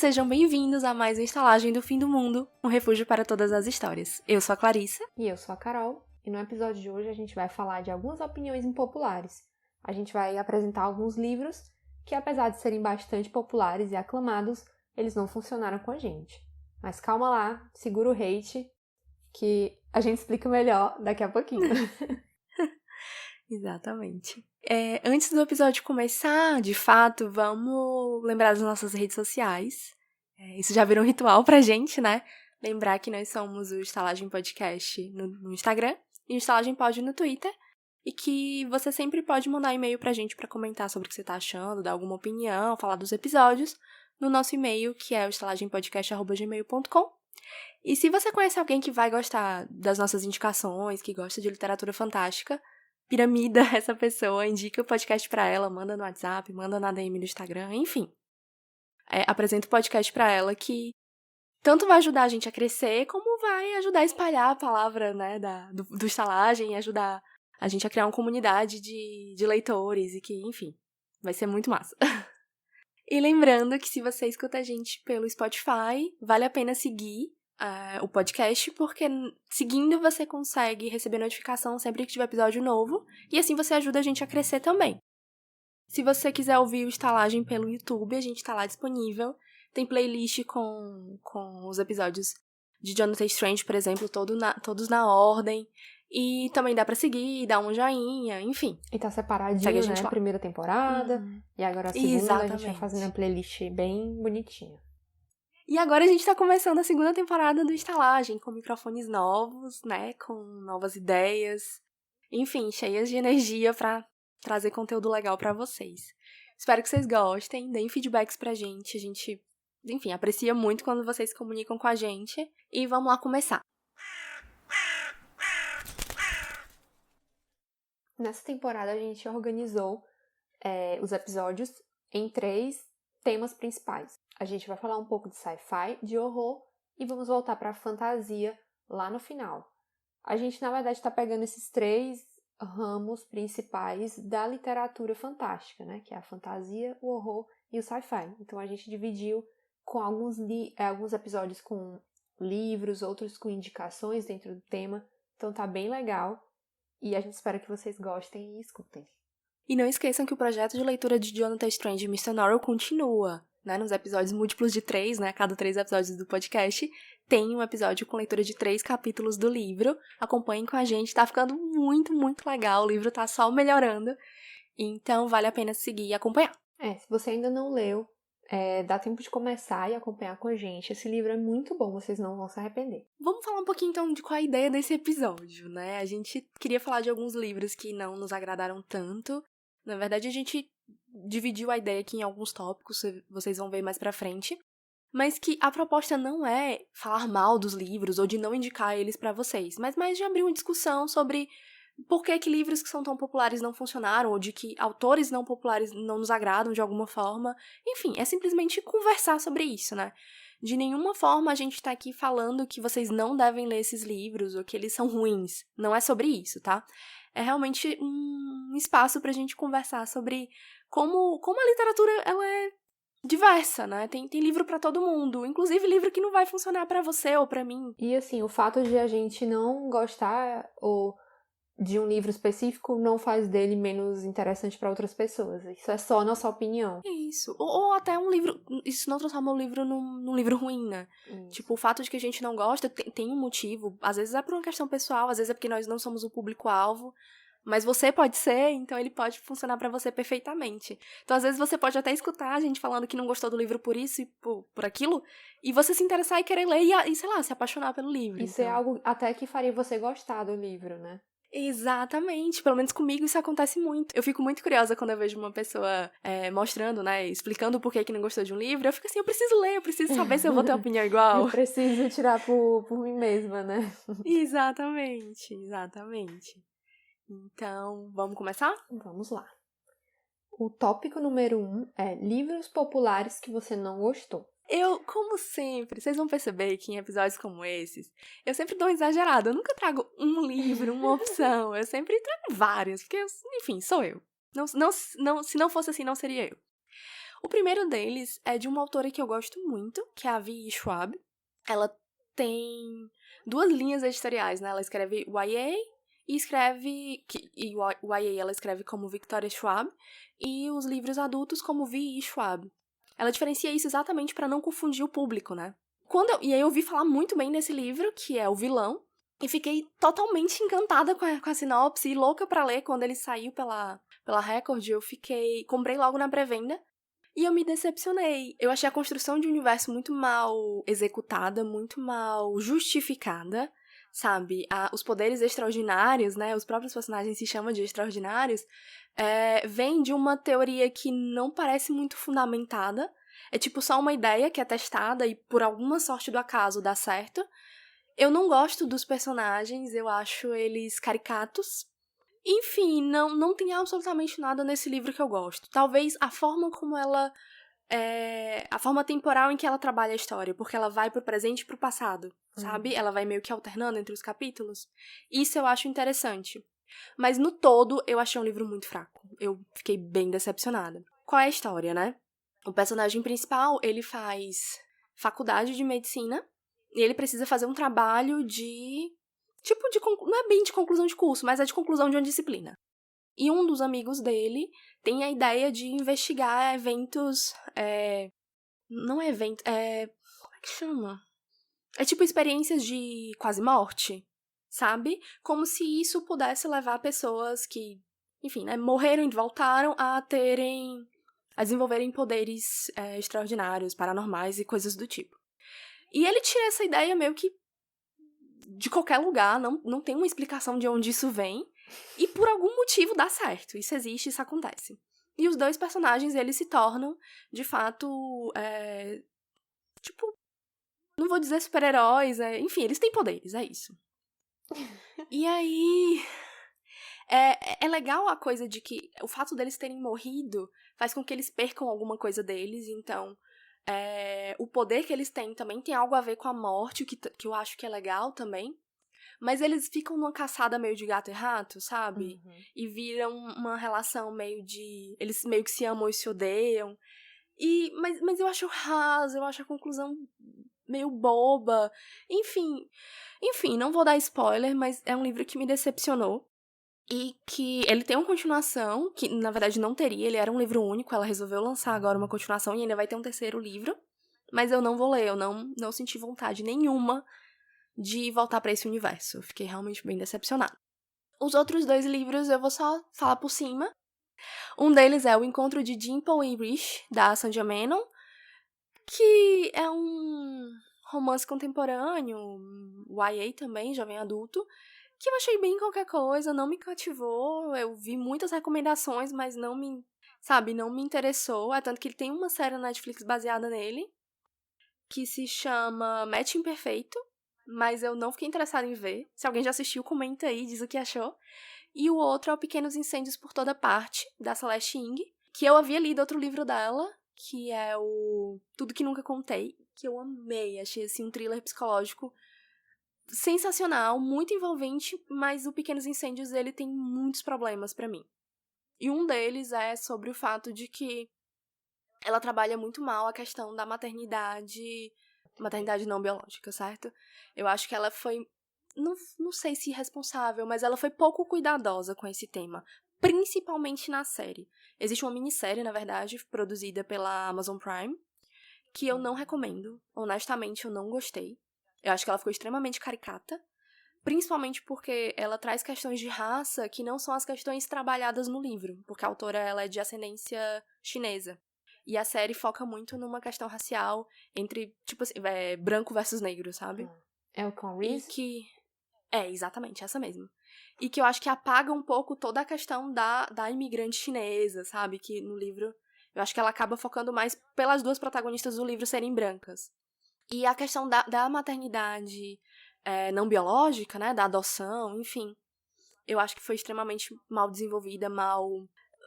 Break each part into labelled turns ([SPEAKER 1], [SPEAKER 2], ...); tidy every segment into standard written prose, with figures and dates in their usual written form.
[SPEAKER 1] sejam bem-vindos a mais uma estalagem do fim do mundo, um refúgio para todas as histórias. Eu sou a Clarissa.
[SPEAKER 2] E eu sou a Carol. E no episódio de hoje a gente vai falar de algumas opiniões impopulares. A gente vai apresentar alguns livros que, apesar de serem bastante populares e aclamados, eles não funcionaram com a gente. Mas calma lá, segura o hate, que a gente explica melhor daqui a pouquinho.
[SPEAKER 1] Exatamente. Antes do episódio começar, de fato, vamos lembrar das nossas redes sociais. Isso já virou um ritual pra gente, né? Lembrar que nós somos o Estalagem Podcast no Instagram e o Estalagem Pod no Twitter. E que você sempre pode mandar e-mail pra gente pra comentar sobre o que você tá achando, dar alguma opinião, falar dos episódios, no nosso e-mail, que é o estalagempodcast@gmail.com. E se você conhece alguém que vai gostar das nossas indicações, que gosta de literatura fantástica, piramida essa pessoa, indica o podcast pra ela, manda no WhatsApp, manda na DM do Instagram, enfim. Apresenta o podcast pra ela que tanto vai ajudar a gente a crescer, como vai ajudar a espalhar a palavra, né, do estalagem e ajudar a gente a criar uma comunidade de leitores e que, enfim, vai ser muito massa. E lembrando que se você escuta a gente pelo Spotify, vale a pena seguir o podcast, porque seguindo você consegue receber notificação sempre que tiver episódio novo, e assim você ajuda a gente a crescer também. Se você quiser ouvir o Estalagem pelo YouTube, a gente tá lá disponível. Tem playlist com os episódios de Jonathan Strange, por exemplo, todos na ordem. E também dá pra seguir, dar um joinha, enfim.
[SPEAKER 2] E tá separadinho, né? Primeira temporada. E agora a segunda.
[SPEAKER 1] Exatamente.
[SPEAKER 2] A gente vai fazendo uma playlist bem bonitinha.
[SPEAKER 1] E agora a gente tá começando a segunda temporada do Estalagem, com microfones novos, né? Com novas ideias. Enfim, cheias de energia pra trazer conteúdo legal pra vocês. Espero que vocês gostem, deem feedbacks pra gente. A gente, enfim, aprecia muito quando vocês se comunicam com a gente. E vamos lá começar.
[SPEAKER 2] Nessa temporada a gente organizou os episódios em 3 temas principais. A gente vai falar um pouco de sci-fi, de horror e vamos voltar para a fantasia lá no final. A gente, na verdade, está pegando esses 3 ramos principais da literatura fantástica, né? Que é a fantasia, o horror e o sci-fi. Então a gente dividiu com alguns episódios com livros, outros com indicações dentro do tema. Então tá bem legal. E a gente espera que vocês gostem e escutem.
[SPEAKER 1] E não esqueçam que o projeto de leitura de Jonathan Strange e Mr. Norrell continua, né? Nos episódios múltiplos de 3, né? A cada 3 episódios do podcast, tem um episódio com leitura de 3 capítulos do livro. Acompanhem com a gente, tá ficando muito, muito legal. O livro tá só melhorando. Então, vale a pena seguir e acompanhar.
[SPEAKER 2] Se você ainda não leu, dá tempo de começar e acompanhar com a gente. Esse livro é muito bom, vocês não vão se arrepender.
[SPEAKER 1] Vamos falar um pouquinho, então, de qual é a ideia desse episódio, né? A gente queria falar de alguns livros que não nos agradaram tanto. Na verdade, a gente dividiu a ideia aqui em alguns tópicos, vocês vão ver mais pra frente. Mas que a proposta não é falar mal dos livros ou de não indicar eles pra vocês, mas mais de abrir uma discussão sobre por que livros que são tão populares não funcionaram, ou de que autores não populares não nos agradam de alguma forma. Enfim, é simplesmente conversar sobre isso, né? De nenhuma forma a gente tá aqui falando que vocês não devem ler esses livros ou que eles são ruins. Não é sobre isso, tá? É realmente um espaço pra gente conversar sobre como a literatura ela é diversa, né? Tem livro pra todo mundo, inclusive livro que não vai funcionar pra você ou pra mim.
[SPEAKER 2] E assim, o fato de a gente não gostar ou de um livro específico não faz dele menos interessante para outras pessoas. Isso é só nossa opinião.
[SPEAKER 1] Isso. Ou até um livro... Isso não transforma o livro num livro ruim, né?
[SPEAKER 2] Isso.
[SPEAKER 1] Tipo, o fato de que a gente não gosta tem um motivo. Às vezes é por uma questão pessoal, às vezes é porque nós não somos o público-alvo. Mas você pode ser, então ele pode funcionar pra você perfeitamente. Então, às vezes, você pode até escutar a gente falando que não gostou do livro por isso e por aquilo, e você se interessar e querer ler e, sei lá, se apaixonar pelo livro.
[SPEAKER 2] Isso é algo até que faria você gostar do livro, né?
[SPEAKER 1] Exatamente, pelo menos comigo isso acontece muito. Eu fico muito curiosa quando eu vejo uma pessoa mostrando, né, explicando o porquê que não gostou de um livro. Eu fico assim, eu preciso ler, eu preciso saber se eu vou ter uma opinião igual.
[SPEAKER 2] Eu preciso tirar por mim mesma, né?
[SPEAKER 1] Exatamente. Então, vamos começar?
[SPEAKER 2] Vamos lá. O tópico número 1 é livros populares que você não gostou.
[SPEAKER 1] Eu, como sempre, vocês vão perceber que em episódios como esses, eu sempre dou uma exagerada. Eu nunca trago um livro, uma opção. Eu sempre trago vários, porque, enfim, sou eu. Se não fosse assim, não seria eu. O primeiro deles é de uma autora que eu gosto muito, que é a V.E. Schwab. Ela tem 2 linhas editoriais, né? Ela escreve YA e escreve... E o YA ela escreve como Victoria Schwab e os livros adultos como V.E. Schwab. Ela diferencia isso exatamente para não confundir o público, né? E aí eu ouvi falar muito bem desse livro, que é O Vilão, e fiquei totalmente encantada com a sinopse e louca pra ler. Quando ele saiu pela Record, comprei logo na pré-venda e eu me decepcionei. Eu achei a construção de um universo muito mal executada, muito mal justificada, sabe? Os poderes extraordinários, né? Os próprios personagens se chamam de extraordinários, vem de uma teoria que não parece muito fundamentada. É tipo só uma ideia que é testada e por alguma sorte do acaso dá certo. Eu não gosto dos personagens, eu acho eles caricatos. Enfim, não tem absolutamente nada nesse livro que eu gosto. Talvez a forma como ela... a forma temporal em que ela trabalha a história, porque ela vai pro presente e pro passado, sabe? Ela vai meio que alternando entre os capítulos. Isso eu acho interessante. Mas no todo, eu achei um livro muito fraco. Eu fiquei bem decepcionada. Qual é a história, né? O personagem principal, ele faz faculdade de medicina e ele precisa fazer um trabalho de... não é bem de conclusão de curso, mas é de conclusão de uma disciplina. E um dos amigos dele tem a ideia de investigar eventos... Não é evento... Como é que chama? É tipo experiências de quase morte, sabe? Como se isso pudesse levar pessoas que, enfim, né, morreram e voltaram a desenvolverem poderes extraordinários, paranormais e coisas do tipo. E ele tira essa ideia meio que de qualquer lugar, não tem uma explicação de onde isso vem, e por algum motivo dá certo. Isso existe, isso acontece. E os 2 personagens, eles se tornam, de fato, não vou dizer super-heróis, enfim, eles têm poderes, é isso. E aí... É legal a coisa de que o fato deles terem morrido faz com que eles percam alguma coisa deles, então o poder que eles têm também tem algo a ver com a morte, o que eu acho que é legal também. Mas eles ficam numa caçada meio de gato e rato, sabe?
[SPEAKER 2] Uhum.
[SPEAKER 1] E viram uma relação meio de... Eles meio que se amam e se odeiam. Mas eu acho raso, eu acho a conclusão meio boba. Enfim, não vou dar spoiler, mas é um livro que me decepcionou. E que ele tem uma continuação, que na verdade não teria, ele era um livro único, ela resolveu lançar agora uma continuação e ainda vai ter um 3º livro. Mas eu não vou ler, eu não senti vontade nenhuma de voltar pra esse universo. Eu fiquei realmente bem decepcionada. Os outros 2 livros eu vou só falar por cima. Um deles é O Encontro de Dimple e Rich, da Sandra Menon, que é um romance contemporâneo, YA também, jovem adulto, que eu achei bem qualquer coisa, não me cativou. Eu vi muitas recomendações, mas não me interessou. É tanto que ele tem uma série na Netflix baseada nele, que se chama Match Imperfeito, mas eu não fiquei interessada em ver. Se alguém já assistiu, comenta aí, diz o que achou. E o outro é o Pequenos Incêndios por Toda Parte, da Celeste Ng, que eu havia lido outro livro dela, que é o Tudo Que Nunca Contei, que eu amei. Achei, assim, um thriller psicológico sensacional, muito envolvente, mas o Pequenos Incêndios, ele tem muitos problemas pra mim. E um deles é sobre o fato de que ela trabalha muito mal a questão da maternidade não biológica, certo? Eu acho que ela foi, não sei se responsável, mas ela foi pouco cuidadosa com esse tema, principalmente na série. Existe uma minissérie, na verdade, produzida pela Amazon Prime, que eu não recomendo. Honestamente, eu não gostei. Eu acho que ela ficou extremamente caricata, principalmente porque ela traz questões de raça que não são as questões trabalhadas no livro, porque a autora ela é de ascendência chinesa. E a série foca muito numa questão racial entre, tipo assim, branco versus negro, sabe?
[SPEAKER 2] É o Con
[SPEAKER 1] E
[SPEAKER 2] Reese?
[SPEAKER 1] que... exatamente, essa mesmo. E que eu acho que apaga um pouco toda a questão da imigrante chinesa, sabe? Que no livro, eu acho que ela acaba focando mais pelas 2 protagonistas do livro serem brancas. E a questão da maternidade não biológica, né? Da adoção, enfim. Eu acho que foi extremamente mal desenvolvida,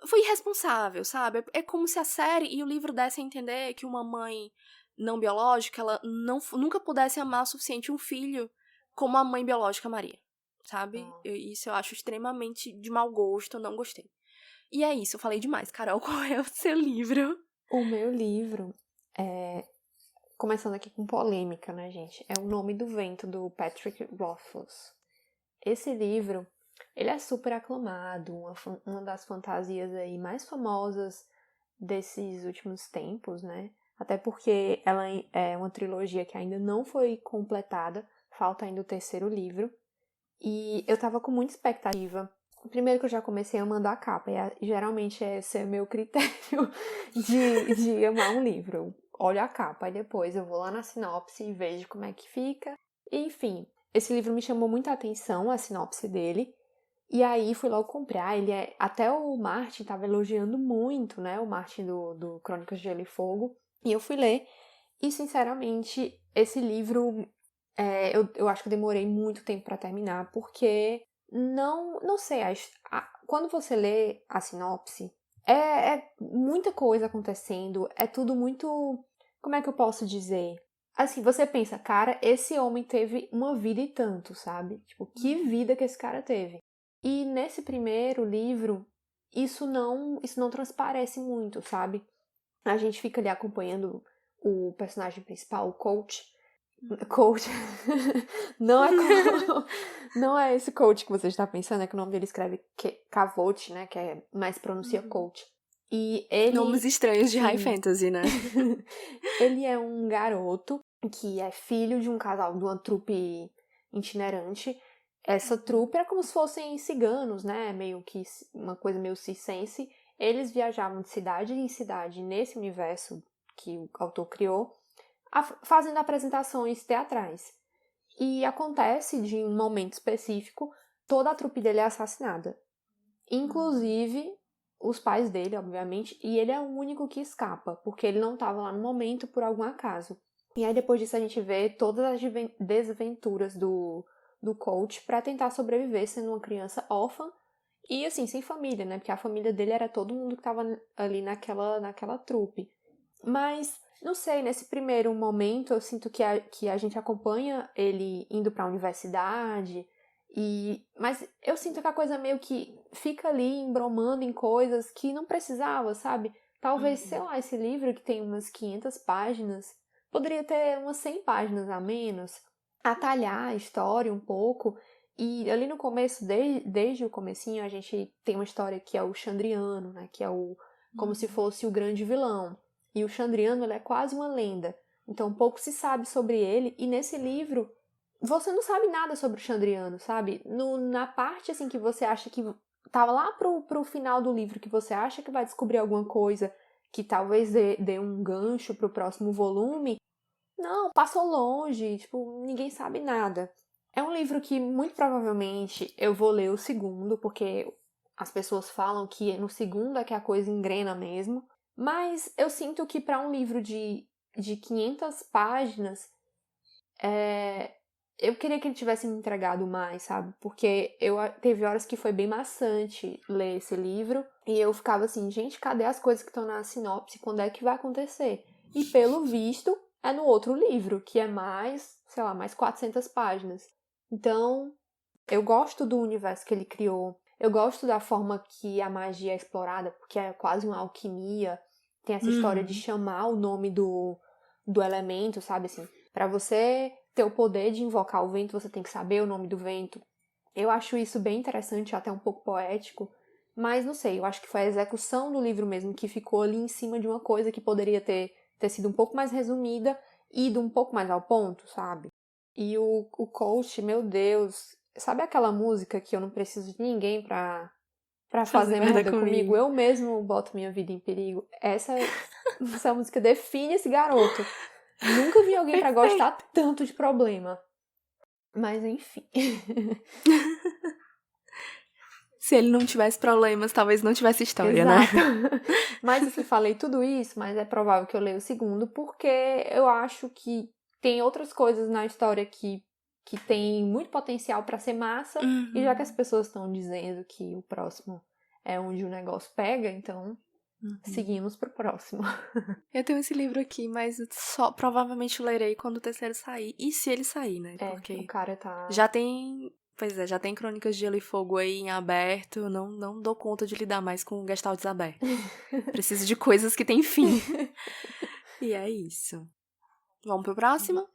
[SPEAKER 1] foi irresponsável, sabe? É como se a série e o livro dessem a entender que uma mãe não biológica, ela nunca pudesse amar o suficiente um filho como a mãe biológica Maria, sabe? Isso eu acho extremamente de mau gosto, eu não gostei. E é isso, eu falei demais. Carol, qual é o seu livro
[SPEAKER 2] O meu livro começando aqui com polêmica, né, gente? É O Nome do Vento, do Patrick Rothfuss. Esse livro, ele é super aclamado, uma das fantasias aí mais famosas desses últimos tempos, né? Até porque ela é uma trilogia que ainda não foi completada, falta ainda o terceiro livro. E eu tava com muita expectativa. Primeiro que eu já comecei amando a capa, e geralmente esse é o meu critério de amar um livro. Olho a capa, e depois eu vou lá na sinopse e vejo como é que fica. E, enfim, esse livro me chamou muita atenção, a sinopse dele. E aí fui logo comprar. Até o Martin estava elogiando muito, né? O Martin do Crônicas de Gelo e Fogo. E eu fui ler. E, sinceramente, esse livro eu acho que eu demorei muito tempo para terminar, porque não sei, quando você lê a sinopse, é muita coisa acontecendo, é tudo muito, como é que eu posso dizer? Assim, você pensa, cara, esse homem teve uma vida e tanto, sabe? Tipo, que vida que esse cara teve. E nesse primeiro livro, isso não transparece muito, sabe? A gente fica ali acompanhando o personagem principal, o Coach, não é não é esse coach que você está pensando, é que o nome dele escreve Cavote, né, mas pronuncia coach. E ele,
[SPEAKER 1] Nomes estranhos de
[SPEAKER 2] sim,
[SPEAKER 1] high fantasy, né?
[SPEAKER 2] ele é um garoto que é filho de um casal de uma trupe itinerante. Essa trupe era como se fossem ciganos, né, meio que uma coisa meio circense. Eles viajavam de cidade em cidade nesse universo que o autor criou, fazendo apresentações teatrais. E acontece de um momento específico, toda a trupe dele é assassinada. Inclusive os pais dele, obviamente, e ele é o único que escapa, porque ele não estava lá no momento por algum acaso. E aí depois disso a gente vê todas as desventuras do coach para tentar sobreviver sendo uma criança órfã e assim, sem família, né? Porque a família dele era todo mundo que estava ali naquela trupe. Mas, não sei, nesse primeiro momento eu sinto que a gente acompanha ele indo para a universidade, mas eu sinto que a coisa meio que fica ali embromando em coisas que não precisava, sabe? Talvez, sei lá, esse livro que tem umas 500 páginas, poderia ter umas 100 páginas a menos, atalhar a história um pouco. E ali no começo, desde o comecinho, a gente tem uma história que é o Xandriano, né? Que é como se fosse o grande vilão. E o Xandriano, ele é quase uma lenda. Então, pouco se sabe sobre ele. E nesse livro, você não sabe nada sobre o Xandriano, sabe? Na parte, assim, que você acha que... Tava lá pro final do livro, que você acha que vai descobrir alguma coisa que talvez dê um gancho pro próximo volume. Não, passou longe. Tipo, ninguém sabe nada. É um livro que, muito provavelmente, eu vou ler o segundo, porque as pessoas falam que no segundo é que a coisa engrena mesmo. Mas eu sinto que para um livro de 500 páginas, eu queria que ele tivesse me entregado mais, sabe? Porque teve horas que foi bem maçante ler esse livro. E eu ficava assim, gente, cadê as coisas que estão na sinopse? Quando é que vai acontecer? E pelo visto, é no outro livro, que é mais, sei lá, mais 400 páginas. Então, eu gosto do universo que ele criou. Eu gosto da forma que a magia é explorada, porque é quase uma alquimia. Tem essa história de chamar o nome do elemento, sabe? Assim, para você ter o poder de invocar o vento, você tem que saber o nome do vento. Eu acho isso bem interessante, até um pouco poético. Mas não sei, eu acho que foi a execução do livro mesmo que ficou ali em cima de uma coisa que poderia ter sido um pouco mais resumida e ido um pouco mais ao ponto, sabe? E o coach, meu Deus, sabe aquela música que eu não preciso de ninguém pra fazer merda comigo? Eu mesmo boto minha vida em perigo. Essa música define esse garoto. Nunca vi alguém pra gostar tanto de problema. Mas enfim.
[SPEAKER 1] Se ele não tivesse problemas, talvez não tivesse história,
[SPEAKER 2] Exato.
[SPEAKER 1] né?
[SPEAKER 2] Mas assim, falei tudo isso, mas é provável que eu leia o segundo, porque eu acho que tem outras coisas na história que tem muito potencial pra ser massa, e já que as pessoas estão dizendo que o próximo é onde o negócio pega, então seguimos pro próximo.
[SPEAKER 1] Eu tenho esse livro aqui, mas só provavelmente lerei quando o terceiro sair. E se ele sair, né?
[SPEAKER 2] O
[SPEAKER 1] Porque
[SPEAKER 2] cara tá...
[SPEAKER 1] já tem Pois é, já tem Crônicas de Gelo e Fogo aí em aberto, não dou conta de lidar mais com gestaltes abertos. Preciso de coisas que têm fim. E é isso. Vamos pro próximo?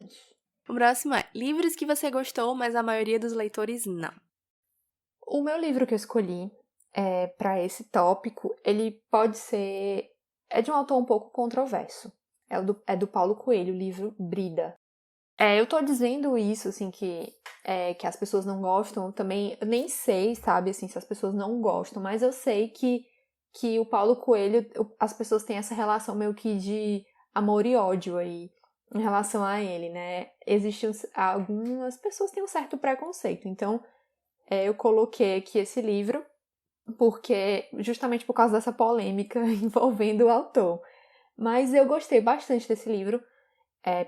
[SPEAKER 1] O próximo é livros que você gostou, mas a maioria dos leitores não.
[SPEAKER 2] O meu livro que eu escolhi para esse tópico, ele pode ser... É de um autor um pouco controverso. É do Paulo Coelho, o livro Brida. Eu tô dizendo isso, assim, que as pessoas não gostam também. Eu nem sei, sabe, assim, se as pessoas não gostam, mas eu sei que o Paulo Coelho, as pessoas têm essa relação meio que de amor e ódio aí em relação a ele, né? Algumas pessoas têm um certo preconceito. Então, eu coloquei aqui esse livro justamente por causa dessa polêmica envolvendo o autor. Mas eu gostei bastante desse livro,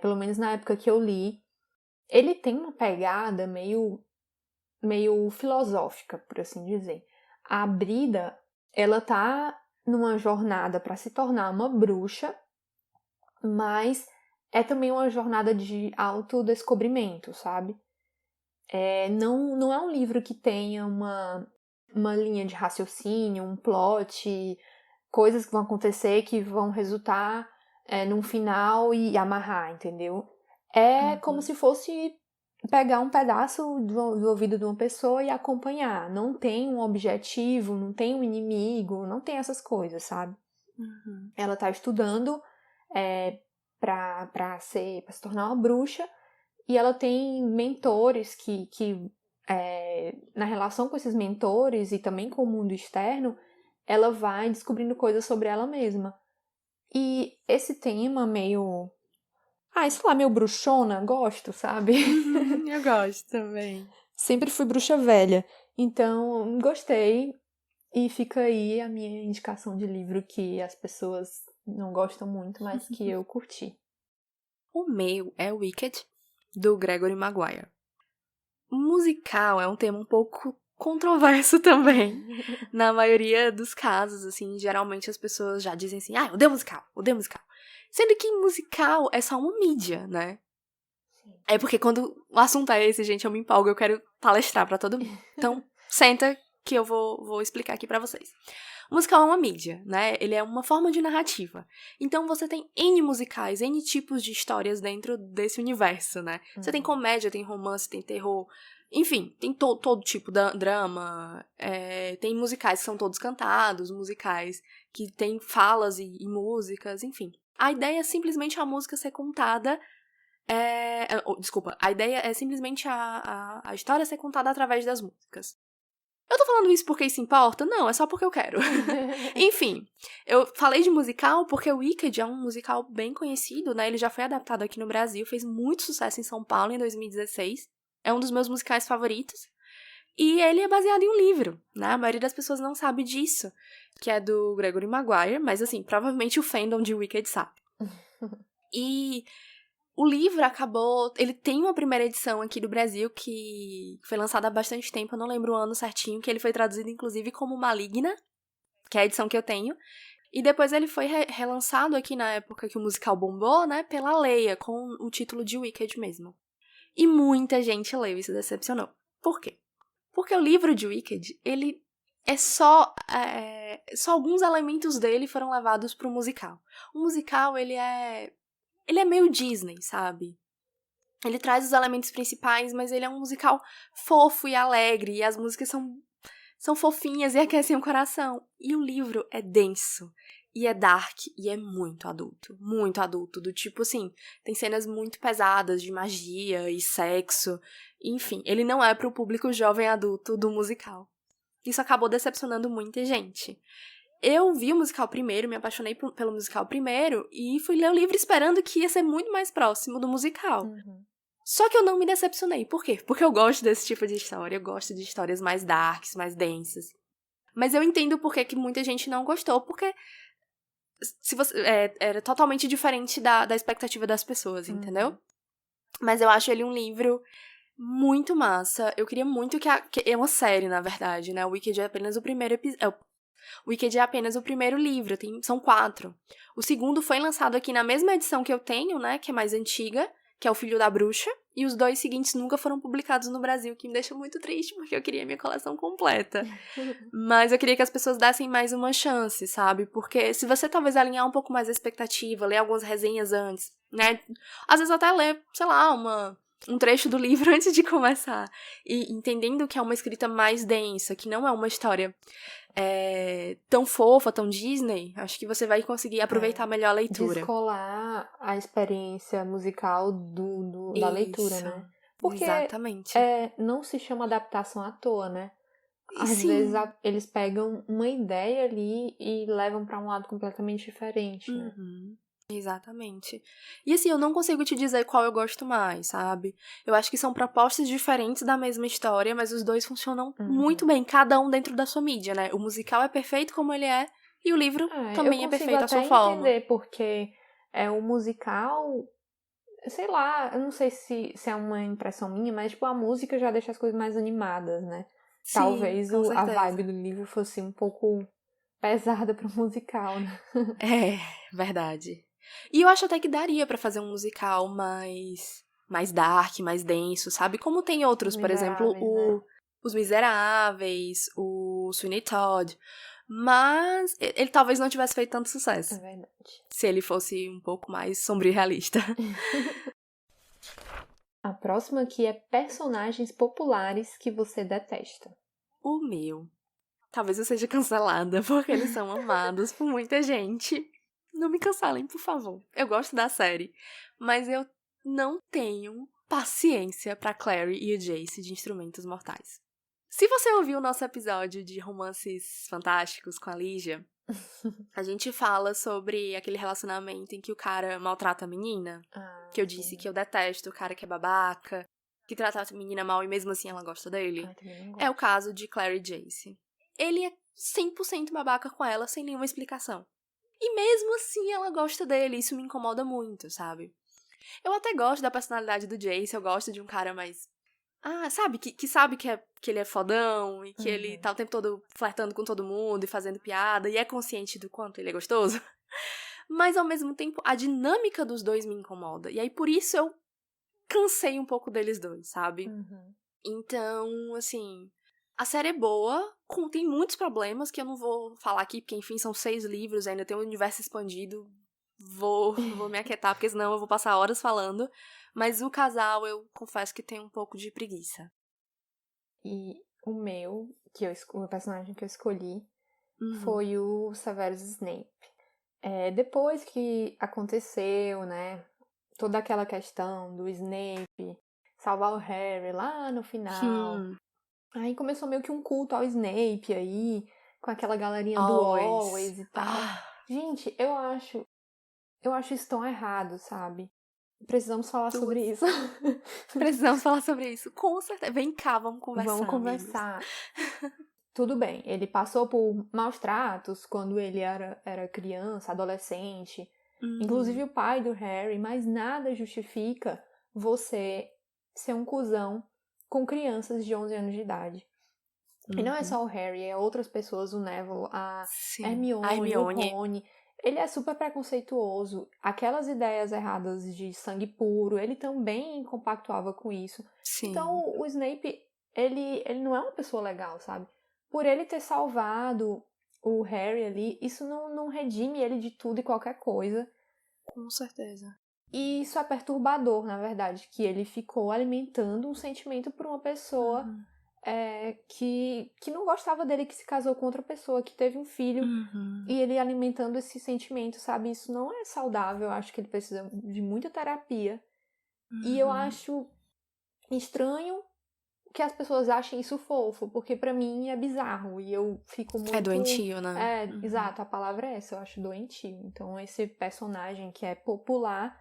[SPEAKER 2] pelo menos na época que eu li. Ele tem uma pegada meio filosófica, por assim dizer. A Brida, ela tá numa jornada para se tornar uma bruxa, mas é também uma jornada de autodescobrimento, sabe? Não é um livro que tenha uma linha de raciocínio, um plot, coisas que vão acontecer que vão resultar num final e amarrar, entendeu? É como se fosse pegar um pedaço do ouvido de uma pessoa e acompanhar. Não tem um objetivo, não tem um inimigo, não tem essas coisas, sabe?
[SPEAKER 1] Uhum.
[SPEAKER 2] Ela tá estudando pra se tornar uma bruxa e ela tem mentores que na relação com esses mentores e também com o mundo externo, ela vai descobrindo coisas sobre ela mesma. E esse tema meio... sei lá, meio bruxona, gosto, sabe?
[SPEAKER 1] Eu gosto também.
[SPEAKER 2] Sempre fui bruxa velha. Então, gostei. E fica aí a minha indicação de livro que as pessoas não gostam muito, mas que eu curti.
[SPEAKER 1] O meu é Wicked, do Gregory Maguire. O musical é um tema um pouco controverso também. Na maioria dos casos, assim, geralmente as pessoas já dizem assim, odeio musical, odeio musical. Sendo que musical é só uma mídia, né?
[SPEAKER 2] Sim.
[SPEAKER 1] É porque quando o assunto é esse, gente, eu me empolgo, eu quero palestrar pra todo mundo. Então, senta que eu vou explicar aqui pra vocês. O musical é uma mídia, né? Ele é uma forma de narrativa. Então você tem N musicais, N tipos de histórias dentro desse universo, né? Você tem comédia, tem romance, tem terror, enfim, tem todo tipo de drama. Tem musicais que são todos cantados, musicais que tem falas e músicas, enfim. A ideia é simplesmente a música ser contada. Desculpa, a ideia é simplesmente a história ser contada através das músicas. Eu tô falando isso porque isso importa? Não, é só porque eu quero. Enfim, eu falei de musical porque o Wicked é um musical bem conhecido, né? Ele já foi adaptado aqui no Brasil, fez muito sucesso em São Paulo em 2016. É um dos meus musicais favoritos. E ele é baseado em um livro, né? A maioria das pessoas não sabe disso, que é do Gregory Maguire, mas assim, provavelmente o fandom de Wicked sabe. E o livro ele tem uma primeira edição aqui do Brasil que foi lançada há bastante tempo, eu não lembro o ano certinho, que ele foi traduzido inclusive como Maligna, que é a edição que eu tenho. E depois ele foi relançado aqui na época que o musical bombou, né, pela Leia, com o título de Wicked mesmo. E muita gente leu e se decepcionou. Por quê? Porque o livro de Wicked, ele é só alguns elementos dele foram levados pro musical. O musical, ele é meio Disney, sabe? Ele traz os elementos principais, mas ele é um musical fofo e alegre, e as músicas são fofinhas e aquecem o coração. E o livro é denso, e é dark, e é muito adulto, do tipo assim, tem cenas muito pesadas de magia e sexo, enfim, ele não é pro público jovem adulto do musical. Isso acabou decepcionando muita gente. Eu vi o musical primeiro, me apaixonei pelo musical primeiro e fui ler o livro esperando que ia ser muito mais próximo do musical. Só que eu não me decepcionei. Por quê? Porque eu gosto desse tipo de história, eu gosto de histórias mais darks, mais densas. Mas eu entendo por que muita gente não gostou, porque era totalmente diferente da expectativa das pessoas, entendeu? Mas eu acho ele um livro muito massa. Eu queria muito que é uma série, na verdade, né? O Wicked é apenas o primeiro episódio. O Wicked é apenas o primeiro livro, são 4. O segundo foi lançado aqui na mesma edição que eu tenho, né, que é mais antiga, que é O Filho da Bruxa, e os 2 seguintes nunca foram publicados no Brasil, o que me deixa muito triste, porque eu queria minha coleção completa. Mas eu queria que as pessoas dessem mais uma chance, sabe? Porque se você talvez alinhar um pouco mais a expectativa, ler algumas resenhas antes, né? Às vezes até ler, sei lá, um trecho do livro antes de começar. E entendendo que é uma escrita mais densa, que não é uma história tão fofa, tão Disney, acho que você vai conseguir aproveitar melhor a leitura.
[SPEAKER 2] Descolar a experiência musical da leitura, né? Porque
[SPEAKER 1] exatamente.
[SPEAKER 2] não se chama adaptação à toa, né? Às
[SPEAKER 1] Sim.
[SPEAKER 2] vezes eles pegam uma ideia ali e levam pra um lado completamente diferente, né?
[SPEAKER 1] Exatamente. E assim, eu não consigo te dizer qual eu gosto mais, sabe? Eu acho que são propostas diferentes da mesma história, mas os 2 funcionam muito bem, cada um dentro da sua mídia, né? O musical é perfeito como ele é, e o livro também é perfeito à sua forma.
[SPEAKER 2] Eu consigo até entender, porque o musical, sei lá, eu não sei se é uma impressão minha, mas tipo, a música já deixa as coisas mais animadas, né?
[SPEAKER 1] Sim,
[SPEAKER 2] talvez
[SPEAKER 1] com
[SPEAKER 2] a
[SPEAKER 1] certeza.
[SPEAKER 2] vibe do livro fosse um pouco pesada pro musical, né?
[SPEAKER 1] Verdade. E eu acho até que daria pra fazer um musical mais dark, mais denso, sabe? Como tem outros, por exemplo,
[SPEAKER 2] Miseráveis, né?
[SPEAKER 1] Os Miseráveis, o Sweeney Todd. Mas ele talvez não tivesse feito tanto sucesso.
[SPEAKER 2] É verdade.
[SPEAKER 1] Se ele fosse um pouco mais sombrio e realista.
[SPEAKER 2] A próxima aqui é personagens populares que você detesta.
[SPEAKER 1] O meu. Talvez eu seja cancelada, porque eles são amados por muita gente. Não me cancelem, por favor. Eu gosto da série, mas eu não tenho paciência pra Clary e o Jace de Instrumentos Mortais. Se você ouviu o nosso episódio de romances fantásticos com a Lígia, a gente fala sobre aquele relacionamento em que o cara maltrata a menina. Que eu disse que eu detesto o cara que é babaca, que trata a menina mal e mesmo assim ela gosta dele. É o caso de Clary e Jace. Ele é 100% babaca com ela, sem nenhuma explicação. E mesmo assim ela gosta dele, isso me incomoda muito, sabe? Eu até gosto da personalidade do Jace, eu gosto de um cara mais... sabe? Que sabe que ele é fodão e que ele tá o tempo todo flertando com todo mundo e fazendo piada e é consciente do quanto ele é gostoso. Mas ao mesmo tempo, a dinâmica dos 2 me incomoda. E aí por isso eu cansei um pouco deles 2, sabe? Então, assim... A série é boa, tem muitos problemas que eu não vou falar aqui, porque enfim, são 6 livros, ainda tem um universo expandido. Vou me aquietar, porque senão eu vou passar horas falando. Mas o casal, eu confesso que tem um pouco de preguiça.
[SPEAKER 2] E o meu, o personagem que eu escolhi, foi o Severus Snape. Depois que aconteceu, né, toda aquela questão do Snape salvar o Harry lá no final... Aí começou meio que um culto ao Snape aí, com aquela galerinha do Always e tal. Gente, eu acho isso tão errado, sabe? Precisamos falar sobre isso.
[SPEAKER 1] Precisamos falar sobre isso, com certeza. Vem cá, vamos conversar.
[SPEAKER 2] Vamos conversar. Tudo bem, ele passou por maus tratos quando ele era criança, adolescente. Inclusive o pai do Harry, mas nada justifica você ser um cuzão com crianças de 11 anos de idade. E não é só o Harry, é outras pessoas, o Neville, a Hermione, o Rony. Ele é super preconceituoso. Aquelas ideias erradas de sangue puro, ele também compactuava com isso.
[SPEAKER 1] Sim.
[SPEAKER 2] Então, o Snape, ele não é uma pessoa legal, sabe? Por ele ter salvado o Harry ali, isso não redime ele de tudo e qualquer coisa.
[SPEAKER 1] Com certeza.
[SPEAKER 2] E isso é perturbador, na verdade, que ele ficou alimentando um sentimento por uma pessoa que não gostava dele, que se casou com outra pessoa, que teve um filho, e ele alimentando esse sentimento, sabe? Isso não é saudável, eu acho que ele precisa de muita terapia. E eu acho estranho que as pessoas achem isso fofo, porque pra mim é bizarro, e eu fico muito...
[SPEAKER 1] É doentio, né?
[SPEAKER 2] Exato, a palavra é essa, eu acho doentio. Então esse personagem que é popular,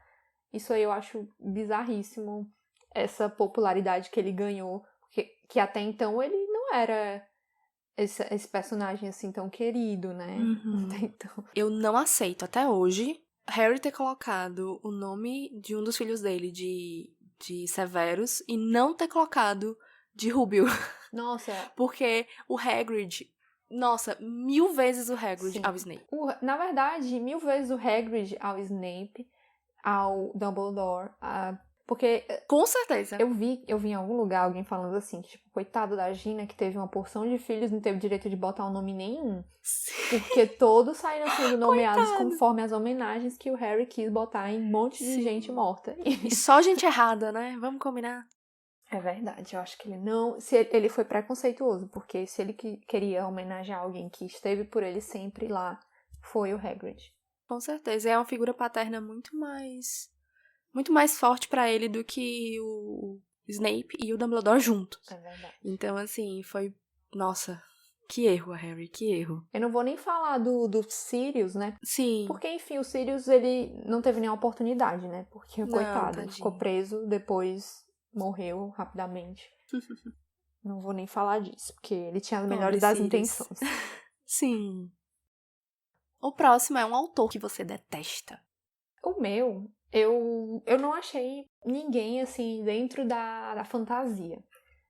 [SPEAKER 2] isso aí eu acho bizarríssimo, essa popularidade que ele ganhou, que até então ele não era esse personagem assim tão querido, né? Até então.
[SPEAKER 1] Eu não aceito até hoje Harry ter colocado o nome de um dos filhos dele de Severus e não ter colocado de Rubio.
[SPEAKER 2] Nossa.
[SPEAKER 1] Porque o Hagrid... Nossa, 1000 vezes o Hagrid ao Snape.
[SPEAKER 2] Na verdade, 1000 vezes o Hagrid ao Snape, ao Dumbledore, Porque
[SPEAKER 1] Com certeza.
[SPEAKER 2] eu vi em algum lugar alguém falando assim, que, tipo, coitado da Gina, que teve uma porção de filhos, não teve direito de botar um nome nenhum.
[SPEAKER 1] Sim.
[SPEAKER 2] Porque todos saíram sendo nomeados
[SPEAKER 1] Coitado.
[SPEAKER 2] conforme as homenagens que o Harry quis botar em um monte de
[SPEAKER 1] Sim.
[SPEAKER 2] gente morta.
[SPEAKER 1] E só gente errada, né? Vamos combinar.
[SPEAKER 2] É verdade, eu acho que ele não... Ele foi preconceituoso, porque se ele queria homenagear alguém que esteve por ele sempre lá, foi o Hagrid.
[SPEAKER 1] Com certeza. É uma figura paterna muito mais forte pra ele do que o Snape e o Dumbledore juntos.
[SPEAKER 2] É verdade.
[SPEAKER 1] Então, assim, foi... Nossa, que erro, Harry, que erro.
[SPEAKER 2] Eu não vou nem falar do Sirius, né?
[SPEAKER 1] Sim.
[SPEAKER 2] Porque, enfim, o Sirius, ele não teve nenhuma oportunidade, né? Porque,
[SPEAKER 1] Não,
[SPEAKER 2] coitado,
[SPEAKER 1] tadinho.
[SPEAKER 2] ficou preso, depois morreu rapidamente. Não vou nem falar disso, porque ele tinha as melhores das
[SPEAKER 1] Sirius.
[SPEAKER 2] intenções.
[SPEAKER 1] Sim. O próximo é um autor que você detesta.
[SPEAKER 2] O meu, eu não achei ninguém, assim, dentro da fantasia.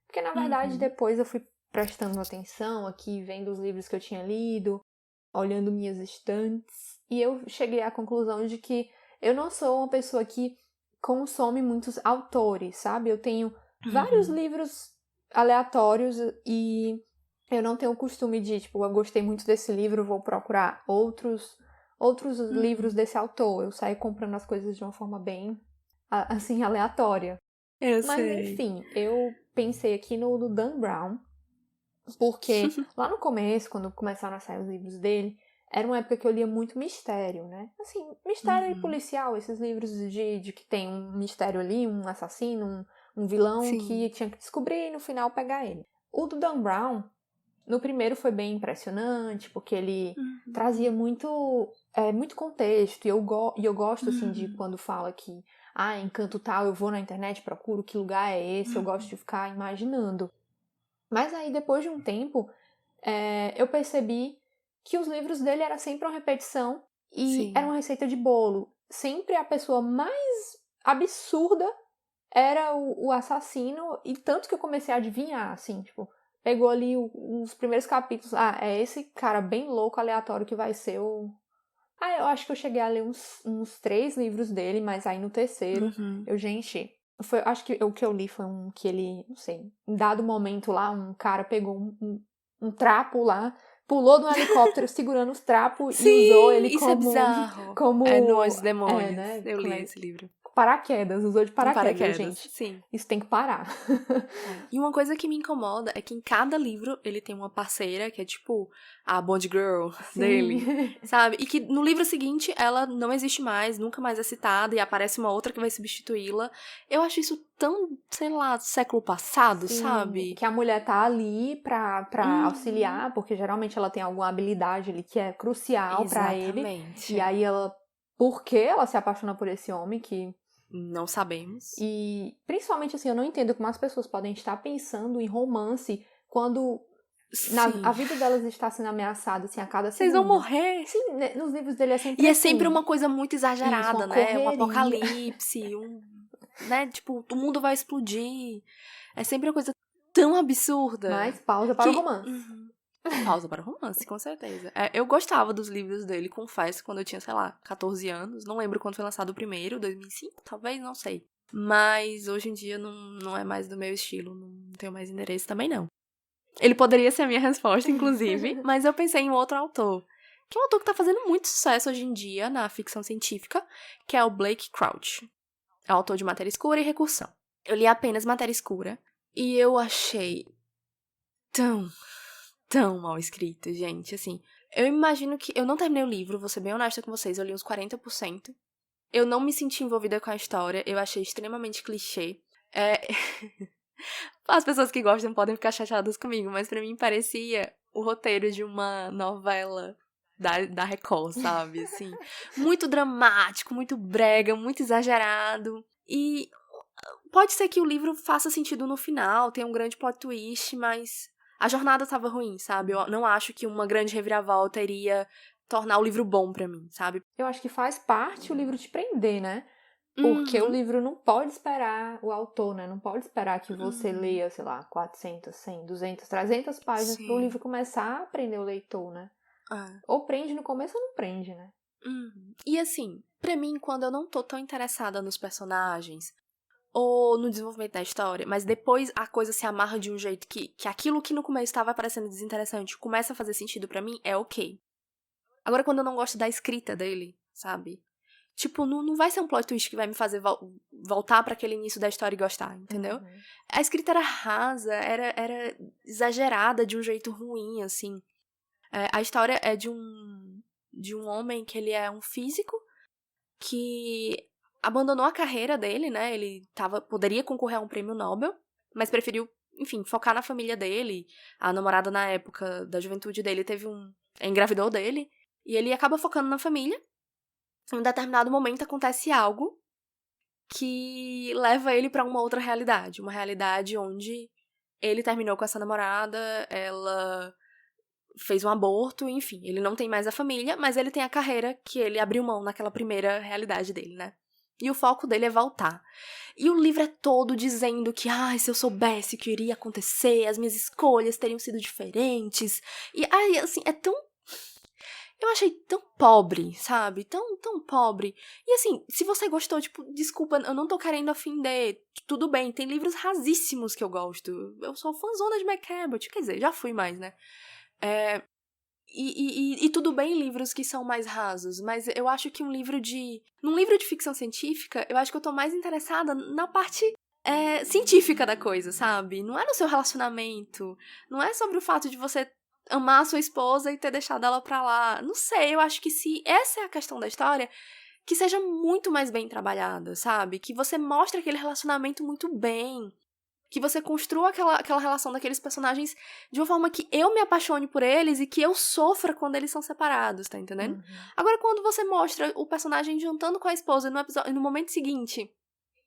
[SPEAKER 2] Porque, na verdade, depois eu fui prestando atenção aqui, vendo os livros que eu tinha lido, olhando minhas estantes, e eu cheguei à conclusão de que eu não sou uma pessoa que consome muitos autores, sabe? Eu tenho vários livros aleatórios e eu não tenho o costume de, tipo, eu gostei muito desse livro, vou procurar outros livros desse autor. Eu saio comprando as coisas de uma forma bem, assim, aleatória.
[SPEAKER 1] Eu
[SPEAKER 2] Mas,
[SPEAKER 1] sei.
[SPEAKER 2] enfim, eu pensei aqui no Dan Brown, porque lá no começo, quando começaram a sair os livros dele, era uma época que eu lia muito mistério, né? Assim, mistério e policial, esses livros de que tem um mistério ali, um assassino, um vilão
[SPEAKER 1] Sim.
[SPEAKER 2] que tinha que descobrir e no final pegar ele. O do Dan Brown, no primeiro foi bem impressionante, porque ele trazia muito contexto, e eu gosto, assim, de quando fala que, encanto tal, eu vou na internet, procuro que lugar é esse, eu gosto de ficar imaginando. Mas aí, depois de um tempo, eu percebi que os livros dele era sempre uma repetição e
[SPEAKER 1] Sim.
[SPEAKER 2] era uma receita de bolo. Sempre a pessoa mais absurda era o assassino, e tanto que eu comecei a adivinhar, assim, tipo, pegou ali os primeiros capítulos, é esse cara bem louco, aleatório que vai ser o... eu acho que eu cheguei a ler uns 3 livros dele, mas aí no terceiro eu já enchi. Acho que o que eu li foi um que ele, não sei, em dado momento lá, um cara pegou um trapo lá, pulou de um helicóptero segurando os trapos e usou ele
[SPEAKER 1] isso
[SPEAKER 2] como...
[SPEAKER 1] é bizarro.
[SPEAKER 2] como
[SPEAKER 1] É no Anjos e Demônios.
[SPEAKER 2] né?
[SPEAKER 1] Eu li esse livro.
[SPEAKER 2] Paraquedas, usou de paraquedas, gente.
[SPEAKER 1] Sim.
[SPEAKER 2] Isso tem que parar.
[SPEAKER 1] E uma coisa que me incomoda é que em cada livro ele tem uma parceira que é tipo a Bond Girl dele, sabe? E que no livro seguinte ela não existe mais, nunca mais é citada e aparece uma outra que vai substituí-la. Eu acho isso tão, sei lá, século passado,
[SPEAKER 2] Sim,
[SPEAKER 1] sabe?
[SPEAKER 2] que a mulher tá ali pra auxiliar, porque geralmente ela tem alguma habilidade ali que é crucial pra ele.
[SPEAKER 1] Exatamente.
[SPEAKER 2] E aí ela... Por que ela se apaixona por esse homem que...
[SPEAKER 1] Não sabemos.
[SPEAKER 2] E, principalmente, assim, eu não entendo como as pessoas podem estar pensando em romance quando a vida delas está sendo ameaçada, assim, a cada segundo.
[SPEAKER 1] Vocês vão morrer.
[SPEAKER 2] Sim, nos livros dele é sempre
[SPEAKER 1] E
[SPEAKER 2] assim.
[SPEAKER 1] é sempre uma coisa muito exagerada,
[SPEAKER 2] uma
[SPEAKER 1] né? Um
[SPEAKER 2] correria.
[SPEAKER 1] apocalipse, né? Tipo, o mundo vai explodir. É sempre uma coisa tão absurda.
[SPEAKER 2] Mas pausa para o romance.
[SPEAKER 1] Pausa para o romance, com certeza. Eu gostava dos livros dele, confesso, quando eu tinha, sei lá, 14 anos. Não lembro quando foi lançado o primeiro, 2005, talvez, não sei. Mas hoje em dia não é mais do meu estilo, não tenho mais interesse também, não. Ele poderia ser a minha resposta, inclusive, mas eu pensei em outro autor. Que é um autor que tá fazendo muito sucesso hoje em dia na ficção científica, que é o Blake Crouch. É autor de Matéria Escura e Recursão. Eu li apenas Matéria Escura e eu achei tão mal escrito, gente, assim. Eu imagino que... Eu não terminei o livro, vou ser bem honesta com vocês, eu li uns 40%. Eu não me senti envolvida com a história, eu achei extremamente clichê. As pessoas que gostam podem ficar chateadas comigo, mas pra mim parecia o roteiro de uma novela da Record, sabe, assim. Muito dramático, muito brega, muito exagerado. E pode ser que o livro faça sentido no final, tenha um grande plot twist, mas a jornada tava ruim, sabe? Eu não acho que uma grande reviravolta iria tornar o livro bom pra mim, sabe?
[SPEAKER 2] Eu acho que faz parte o livro te prender, né? Porque o livro não pode esperar o autor, né? Não pode esperar que você leia, sei lá, 400, 100, 200, 300 páginas para o livro começar a prender o leitor, né? Ou prende no começo ou não prende, né?
[SPEAKER 1] E assim, pra mim, quando eu não tô tão interessada nos personagens, ou no desenvolvimento da história, mas depois a coisa se amarra de um jeito que aquilo que no começo estava parecendo desinteressante começa a fazer sentido pra mim, é ok. Agora, quando eu não gosto da escrita dele, sabe? Tipo, não vai ser um plot twist que vai me fazer voltar pra aquele início da história e gostar, entendeu? A escrita era rasa, era exagerada de um jeito ruim, assim. A história é de um homem que ele é um físico que abandonou a carreira dele, né? Ele poderia concorrer a um prêmio Nobel, mas preferiu, enfim, focar na família dele. A namorada, na época da juventude dele, engravidou dele. E ele acaba focando na família. Em um determinado momento acontece algo que leva ele pra uma outra realidade. Uma realidade onde ele terminou com essa namorada, ela fez um aborto, enfim. Ele não tem mais a família, mas ele tem a carreira que ele abriu mão naquela primeira realidade dele, né? E o foco dele é voltar. E o livro é todo dizendo que, se eu soubesse o que iria acontecer, as minhas escolhas teriam sido diferentes. E, assim, é tão... Eu achei tão pobre, sabe? Tão pobre. E assim, se você gostou, tipo, desculpa, eu não tô querendo ofender. Tudo bem, tem livros rasíssimos que eu gosto. Eu sou fãzona de McCabot, quer dizer, já fui mais, né? E tudo bem livros que são mais rasos, mas eu acho que num livro de ficção científica, eu acho que eu tô mais interessada na parte científica da coisa, sabe? Não é no seu relacionamento, não é sobre o fato de você amar a sua esposa e ter deixado ela pra lá. Não sei, eu acho que se essa é a questão da história, que seja muito mais bem trabalhada, sabe? Que você mostre aquele relacionamento muito bem. Que você construa aquela relação daqueles personagens de uma forma que eu me apaixone por eles e que eu sofra quando eles são separados, tá entendendo? Agora, quando você mostra o personagem juntando com a esposa no momento seguinte,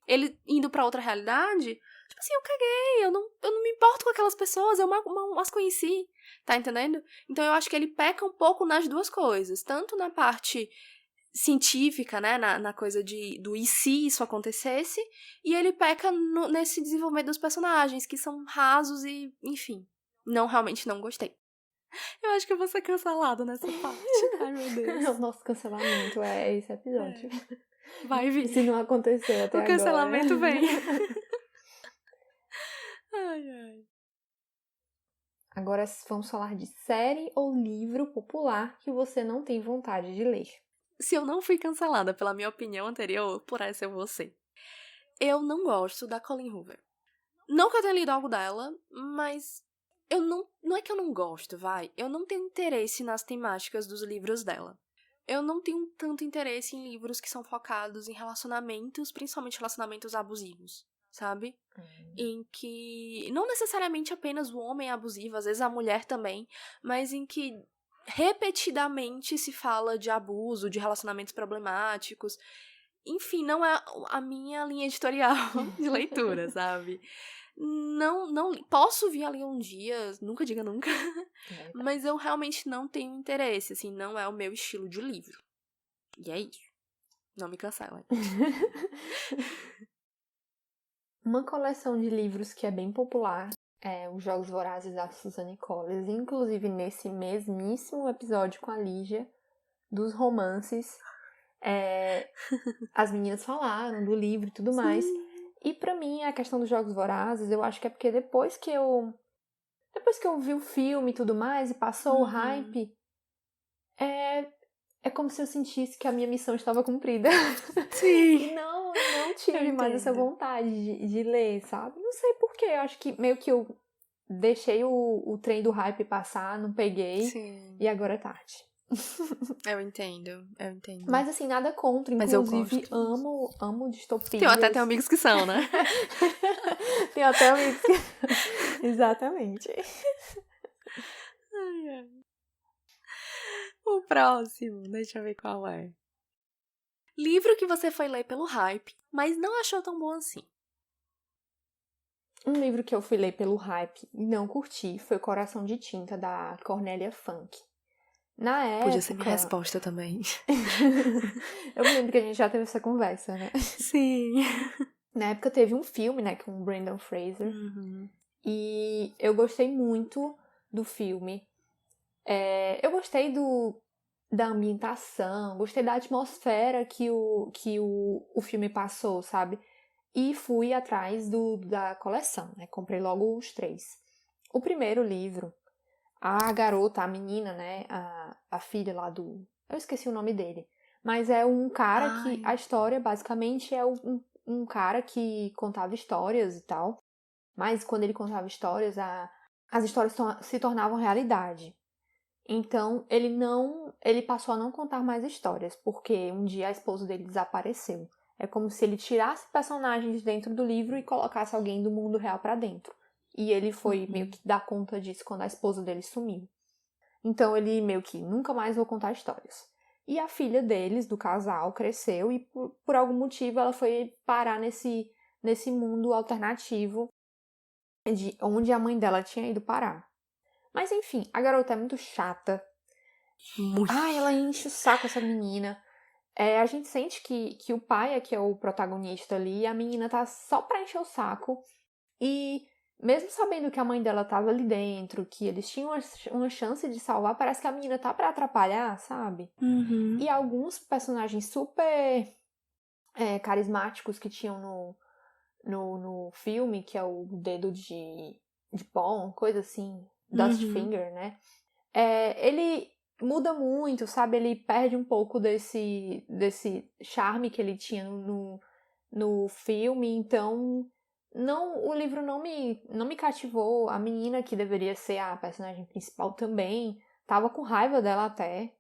[SPEAKER 1] ele indo pra outra realidade, tipo assim, eu caguei, eu não me importo com aquelas pessoas, eu mal as conheci, tá entendendo? Então eu acho que ele peca um pouco nas duas coisas, tanto na parte científica, né, na coisa do e se isso acontecesse, e ele peca nesse desenvolvimento dos personagens, que são rasos e, enfim, realmente não gostei. Eu acho que eu vou ser cancelada nessa parte. Ai, meu Deus.
[SPEAKER 2] O nosso cancelamento é esse episódio.
[SPEAKER 1] Vai vir.
[SPEAKER 2] Se não aconteceu até agora.
[SPEAKER 1] O cancelamento vem. Ai.
[SPEAKER 2] Agora vamos falar de série ou livro popular que você não tem vontade de ler.
[SPEAKER 1] Se eu não fui cancelada pela minha opinião anterior, por essa eu vou ser. Eu não gosto da Colleen Hoover. Não que eu tenha lido algo dela, mas eu não é que eu não gosto, vai. Eu não tenho interesse nas temáticas dos livros dela. Eu não tenho tanto interesse em livros que são focados em relacionamentos, principalmente relacionamentos abusivos, sabe? Em que não necessariamente apenas o homem é abusivo, às vezes a mulher também, mas em que repetidamente se fala de abuso, de relacionamentos problemáticos. Enfim, não é a minha linha editorial de leitura, sabe? Não posso vir ali um dia, nunca diga nunca, mas eu realmente não tenho interesse, assim, não é o meu estilo de livro. E é isso. Não me cancelem.
[SPEAKER 2] Uma coleção de livros que é bem popular é Os Jogos Vorazes da Suzanne Collins, inclusive nesse mesmíssimo episódio com a Lígia, dos romances, as meninas falaram do livro e tudo mais. E pra mim, a questão dos Jogos Vorazes, eu acho que é porque depois que eu vi o filme e tudo mais, e passou o hype, é como se eu sentisse que a minha missão estava cumprida.
[SPEAKER 1] Sim.
[SPEAKER 2] E não tive mais essa vontade de ler, sabe? Não sei porquê, eu acho que meio que eu deixei o trem do hype passar, não peguei,
[SPEAKER 1] Sim.
[SPEAKER 2] e agora é tarde.
[SPEAKER 1] Eu entendo.
[SPEAKER 2] Mas assim, nada contra, inclusive amo distopias.
[SPEAKER 1] Eu até tenho amigos que são, né?
[SPEAKER 2] Tenho até amigos que... Exatamente.
[SPEAKER 1] Ai. O próximo, deixa eu ver qual é. Livro que você foi ler pelo hype, mas não achou tão bom assim.
[SPEAKER 2] Um livro que eu fui ler pelo hype e não curti foi Coração de Tinta, da Cornélia Funk. Na época...
[SPEAKER 1] Podia ser minha resposta também.
[SPEAKER 2] Eu me lembro que a gente já teve essa conversa, né?
[SPEAKER 1] Sim.
[SPEAKER 2] Na época teve um filme, né, com o Brendan Fraser. E eu gostei muito do filme. Eu gostei da ambientação, gostei da atmosfera que o filme passou, sabe? e fui atrás da coleção, né? Comprei logo os 3. O primeiro livro, a garota, a menina, né? A filha lá do... Eu esqueci o nome dele. Mas é um cara que... A
[SPEAKER 1] Ai.
[SPEAKER 2] história, basicamente, é um cara que contava histórias e tal. Mas quando ele contava histórias, as histórias se tornavam realidade. Então, ele passou a não contar mais histórias, porque um dia a esposa dele desapareceu. É como se ele tirasse personagens dentro do livro e colocasse alguém do mundo real pra dentro. E ele foi meio que dar conta disso quando a esposa dele sumiu. Então, ele meio que nunca mais vou contar histórias. E a filha deles, do casal, cresceu e por algum motivo ela foi parar nesse mundo alternativo onde a mãe dela tinha ido parar. Mas enfim, a garota é muito chata.
[SPEAKER 1] Muito.
[SPEAKER 2] Ela enche o saco, essa menina. A gente sente que o pai é que é o protagonista ali, e a menina tá só pra encher o saco. E mesmo sabendo que a mãe dela tava ali dentro, que eles tinham uma chance de salvar, parece que a menina tá pra atrapalhar, sabe?
[SPEAKER 1] Uhum.
[SPEAKER 2] E alguns personagens super carismáticos que tinham no filme, que é o dedo de pão, coisa assim, Dust
[SPEAKER 1] Uhum.
[SPEAKER 2] Finger, né? Ele muda muito, sabe? Ele perde um pouco desse charme que ele tinha no filme, então o livro não me cativou. A menina, que deveria ser a personagem principal, também tava com raiva dela até.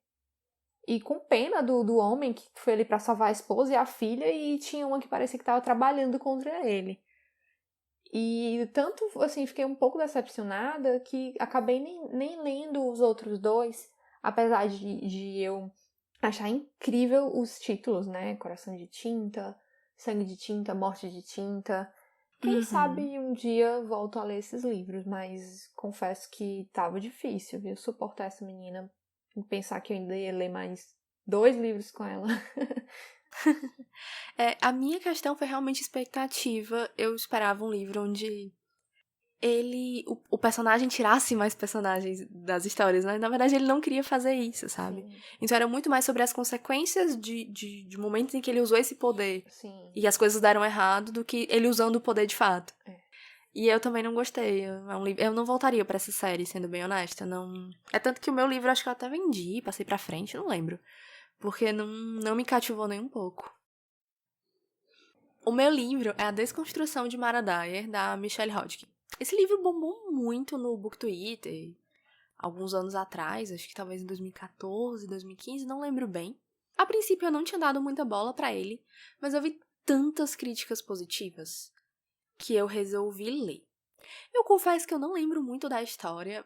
[SPEAKER 2] E com pena do homem que foi ali pra salvar a esposa e a filha, e tinha uma que parecia que tava trabalhando contra ele. E tanto, assim, fiquei um pouco decepcionada que acabei nem lendo os outros dois, apesar de eu achar incrível os títulos, né? Coração de Tinta, Sangue de Tinta, Morte de Tinta. Quem
[SPEAKER 1] Uhum.
[SPEAKER 2] sabe um dia volto a ler esses livros, mas confesso que tava difícil, viu? Suportar essa menina e pensar que eu ainda ia ler mais 2 livros com ela.
[SPEAKER 1] A minha questão foi realmente expectativa. Eu esperava um livro onde o personagem tirasse mais personagens das histórias, né? Na verdade, ele não queria fazer isso, sabe?
[SPEAKER 2] Sim,
[SPEAKER 1] Então era muito mais sobre as consequências de momentos em que ele usou esse poder
[SPEAKER 2] sim.
[SPEAKER 1] e as coisas deram errado do que ele usando o poder de fato.
[SPEAKER 2] É.
[SPEAKER 1] E eu também não gostei. Eu não voltaria pra essa série, sendo bem honesta. Não... É tanto que o meu livro acho que eu até vendi, passei pra frente, não lembro. Porque não me cativou nem um pouco. O meu livro é A Desconstrução de Mara Dyer, da Michelle Hodgkin. Esse livro bombou muito no Book Twitter, alguns anos atrás, acho que talvez em 2014, 2015, não lembro bem. A princípio eu não tinha dado muita bola pra ele, mas eu vi tantas críticas positivas que eu resolvi ler. Eu confesso que eu não lembro muito da história.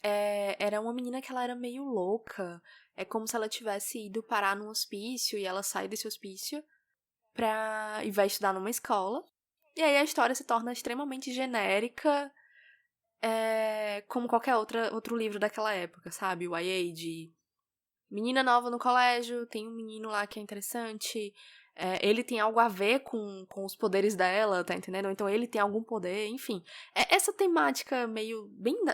[SPEAKER 1] Era uma menina que ela era meio louca. É como se ela tivesse ido parar num hospício e ela sai desse hospício e vai estudar numa escola. E aí a história se torna extremamente genérica, como qualquer outro livro daquela época, sabe? O YA de menina nova no colégio, tem um menino lá que é interessante, ele tem algo a ver com os poderes dela, tá entendendo? Então ele tem algum poder, enfim. Essa temática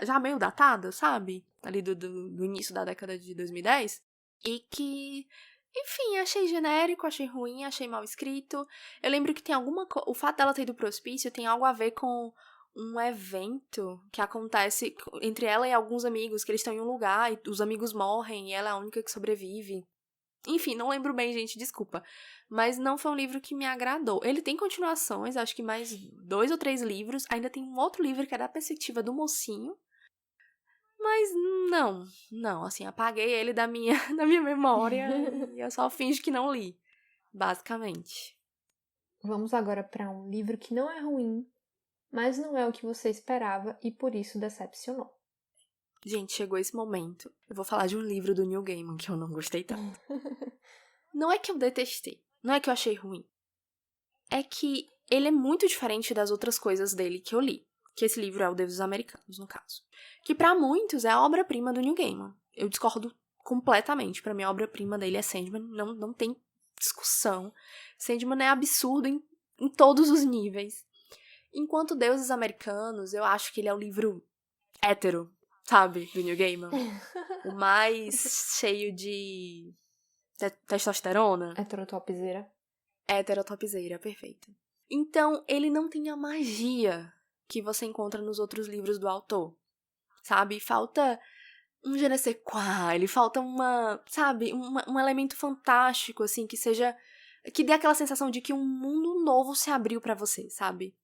[SPEAKER 1] já meio datada, sabe? Ali do início da década de 2010. E que, enfim, achei genérico, achei ruim, achei mal escrito. Eu lembro que tem o fato dela ter ido pro hospício tem algo a ver com um evento que acontece entre ela e alguns amigos, que eles estão em um lugar e os amigos morrem e ela é a única que sobrevive. Enfim, não lembro bem, gente, desculpa. Mas não foi um livro que me agradou. Ele tem continuações, acho que mais 2 ou 3 livros. Ainda tem um outro livro que é da perspectiva do mocinho. Mas não, assim, apaguei ele da minha, da minha memória e eu só finjo que não li, basicamente.
[SPEAKER 2] Vamos agora para um livro que não é ruim, mas não é o que você esperava e por isso decepcionou.
[SPEAKER 1] Gente, chegou esse momento. Eu vou falar de um livro do Neil Gaiman que eu não gostei tanto. Não é que eu detestei, não é que eu achei ruim. É que ele é muito diferente das outras coisas dele que eu li. Que esse livro é O Deus dos Americanos, no caso. Que pra muitos é a obra-prima do Neil Gaiman. Eu discordo completamente. Pra mim, a obra-prima dele é Sandman. Não tem discussão. Sandman é absurdo em todos os níveis. Enquanto Deuses Americanos, eu acho que ele é o livro hétero, sabe? Do Neil Gaiman. O mais cheio de testosterona.
[SPEAKER 2] Heterotopzera.
[SPEAKER 1] Hétero topzera, perfeito. Então, ele não tem a magia que você encontra nos outros livros do autor, sabe? Falta um je ne sais quoi, ele falta sabe? Um elemento fantástico, assim, que dê aquela sensação de que um mundo novo se abriu pra você, sabe?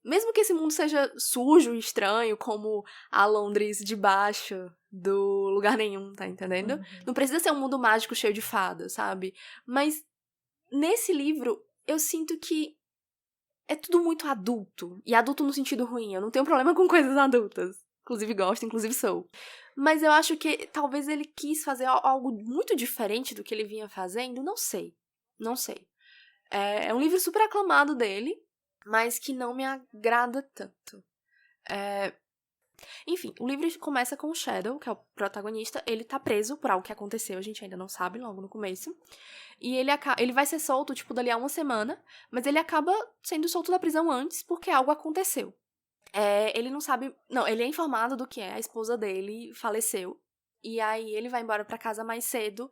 [SPEAKER 1] Mesmo que esse mundo seja sujo e estranho, como a Londres debaixo do lugar nenhum, tá entendendo? Não precisa ser um mundo mágico cheio de fadas, sabe? Mas nesse livro, eu sinto que é tudo muito adulto. E adulto no sentido ruim. Eu não tenho problema com coisas adultas. Inclusive gosto, inclusive sou. Mas eu acho que talvez ele quis fazer algo muito diferente do que ele vinha fazendo. Não sei. Não sei. É um livro super aclamado dele, mas que não me agrada tanto. Enfim, o livro começa com o Shadow, que é o protagonista. Ele tá preso por algo que aconteceu, a gente ainda não sabe, logo no começo. E ele vai ser solto, tipo, dali a uma semana, mas ele acaba sendo solto da prisão antes porque algo aconteceu. Ele não sabe... Não, ele é informado do que a esposa dele faleceu. E aí ele vai embora pra casa mais cedo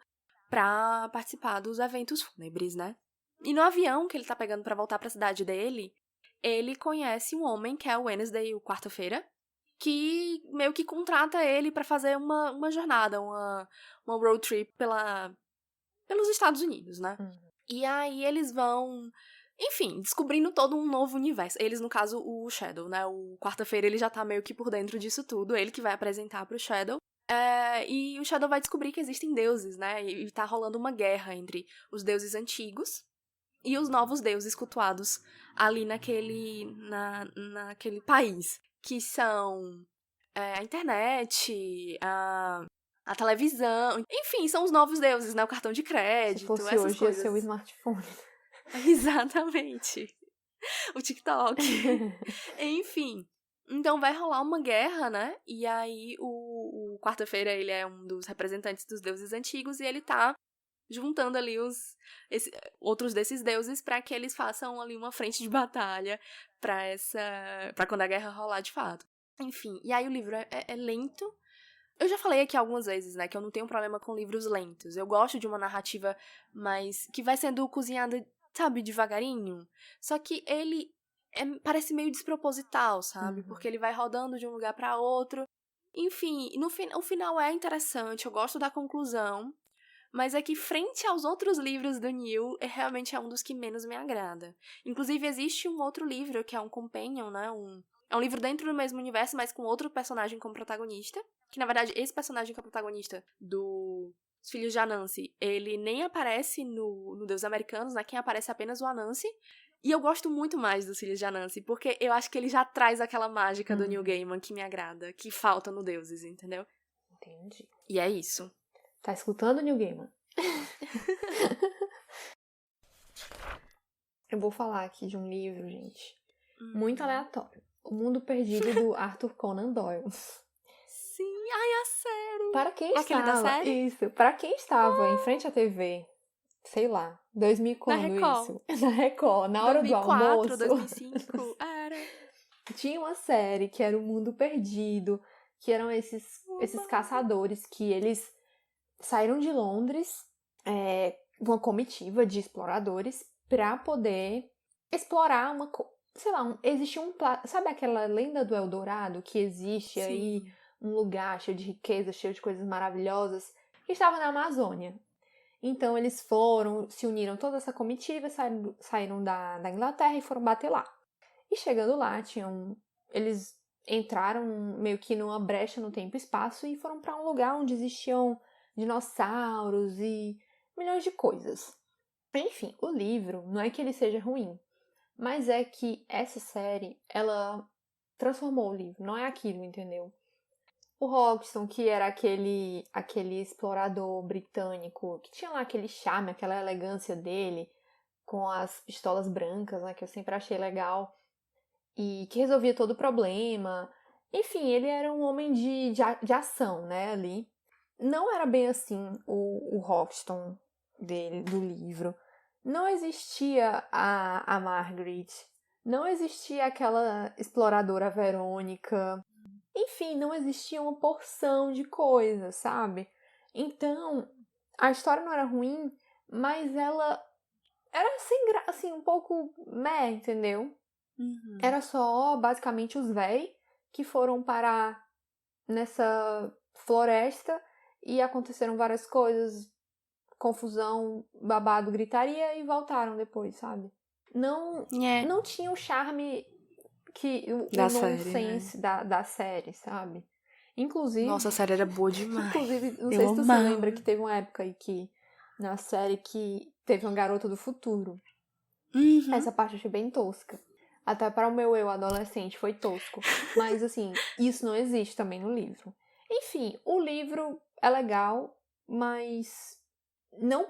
[SPEAKER 1] pra participar dos eventos fúnebres, né? E no avião que ele tá pegando pra voltar pra cidade dele, ele conhece um homem que é o Wednesday, o quarta-feira, que meio que contrata ele pra fazer uma jornada, uma road trip pelos Estados Unidos, né? E aí eles vão, enfim, descobrindo todo um novo universo. Eles, no caso, o Shadow, né? O quarta-feira ele já tá meio que por dentro disso tudo, ele que vai apresentar pro Shadow. E o Shadow vai descobrir que existem deuses, né? E tá rolando uma guerra entre os deuses antigos e os novos deuses cultuados ali naquele país. Que são a internet, a televisão, enfim, são os novos deuses, né? O cartão de crédito,
[SPEAKER 2] Se fosse
[SPEAKER 1] essas
[SPEAKER 2] hoje,
[SPEAKER 1] coisas.
[SPEAKER 2] ia ser o smartphone.
[SPEAKER 1] Exatamente. O TikTok. Enfim. Então vai rolar uma guerra, né? E aí o quarta-feira ele é um dos representantes dos deuses antigos e ele tá juntando ali outros desses deuses pra que eles façam ali uma frente de batalha pra quando a guerra rolar de fato. Enfim, e aí o livro é lento. Eu já falei aqui algumas vezes, né, que eu não tenho problema com livros lentos. Eu gosto de uma narrativa que vai sendo cozinhada, sabe, devagarinho. Só que ele parece meio desproposital, sabe? Porque ele vai rodando de um lugar pra outro. Enfim, o final é interessante, eu gosto da conclusão. Mas é que, frente aos outros livros do Neil, realmente é um dos que menos me agrada. Inclusive, existe um outro livro, que é um companion, né? É um livro dentro do mesmo universo, mas com outro personagem como protagonista. Que, na verdade, esse personagem que é o protagonista dos Filhos de Anansi, ele nem aparece no Deus Americanos, né? Quem aparece é apenas o Anansi. E eu gosto muito mais dos Filhos de Anansi, porque eu acho que ele já traz aquela mágica do Neil Gaiman que me agrada, que falta no Deuses, entendeu?
[SPEAKER 2] Entendi.
[SPEAKER 1] E é isso.
[SPEAKER 2] Tá escutando, Neil Gaiman? Eu vou falar aqui de um livro, gente, muito aleatório. O Mundo Perdido, do Arthur Conan Doyle.
[SPEAKER 1] Sim, ai, a série.
[SPEAKER 2] Para quem
[SPEAKER 1] Aquele da
[SPEAKER 2] estava...
[SPEAKER 1] série?
[SPEAKER 2] Isso. Para quem estava em frente à TV, sei lá, 2000 quando
[SPEAKER 1] Record.
[SPEAKER 2] isso? Na Record, na hora
[SPEAKER 1] 2004,
[SPEAKER 2] do almoço.
[SPEAKER 1] 2005, era.
[SPEAKER 2] Tinha uma série que era O Mundo Perdido, que eram esses caçadores que eles saíram de Londres, uma comitiva de exploradores, para poder explorar sei lá, existia sabe aquela lenda do Eldorado, que existe aí um lugar cheio de riqueza, cheio de coisas maravilhosas, que estava na Amazônia. Então eles se uniram toda essa comitiva, saíram da Inglaterra e foram bater lá. E chegando lá, eles entraram meio que numa brecha no tempo e espaço e foram para um lugar onde existiam dinossauros e milhões de coisas. Enfim, o livro não é que ele seja ruim, mas é que essa série, ela transformou o livro, não é aquilo, entendeu? O Hodgson, que era aquele explorador britânico, que tinha lá aquele charme, aquela elegância dele, com as pistolas brancas, né, que eu sempre achei legal, e que resolvia todo o problema. Enfim, ele era um homem de ação, né, ali. Não era bem assim o Hodgson do livro. Não existia a Margaret, não existia aquela exploradora Verônica. Enfim, não existia uma porção de coisas, sabe? Então, a história não era ruim, mas ela era sem graça, assim, um pouco entendeu?
[SPEAKER 1] Uhum.
[SPEAKER 2] Era só, basicamente, os véi que foram parar nessa floresta e aconteceram várias coisas, confusão, babado, gritaria e voltaram depois, sabe? Não tinha o charme que o
[SPEAKER 1] Da série, né?
[SPEAKER 2] nonsense da série, sabe? Inclusive,
[SPEAKER 1] Nossa, a série era boa demais.
[SPEAKER 2] não
[SPEAKER 1] Eu
[SPEAKER 2] sei se tu se
[SPEAKER 1] amava.
[SPEAKER 2] lembra que teve uma época aí que na série que teve uma garota do futuro.
[SPEAKER 1] Uhum.
[SPEAKER 2] Essa parte eu achei bem tosca. Até para o meu eu adolescente foi tosco. Mas assim, isso não existe também no livro. Enfim, o livro é legal, mas não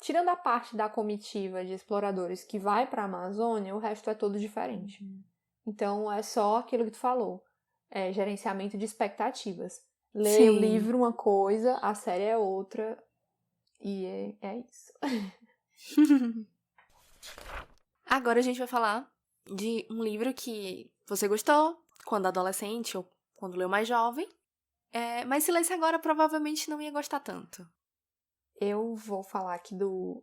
[SPEAKER 2] tirando a parte da comitiva de exploradores que vai para a Amazônia, o resto é todo diferente. Então é só aquilo que tu falou, gerenciamento de expectativas. Ler o
[SPEAKER 1] Sim.
[SPEAKER 2] livro uma coisa, a série é outra, e é isso.
[SPEAKER 1] Agora a gente vai falar de um livro que você gostou quando adolescente ou quando leu mais jovem, mas se lesse agora provavelmente não ia gostar tanto.
[SPEAKER 2] Eu vou falar aqui do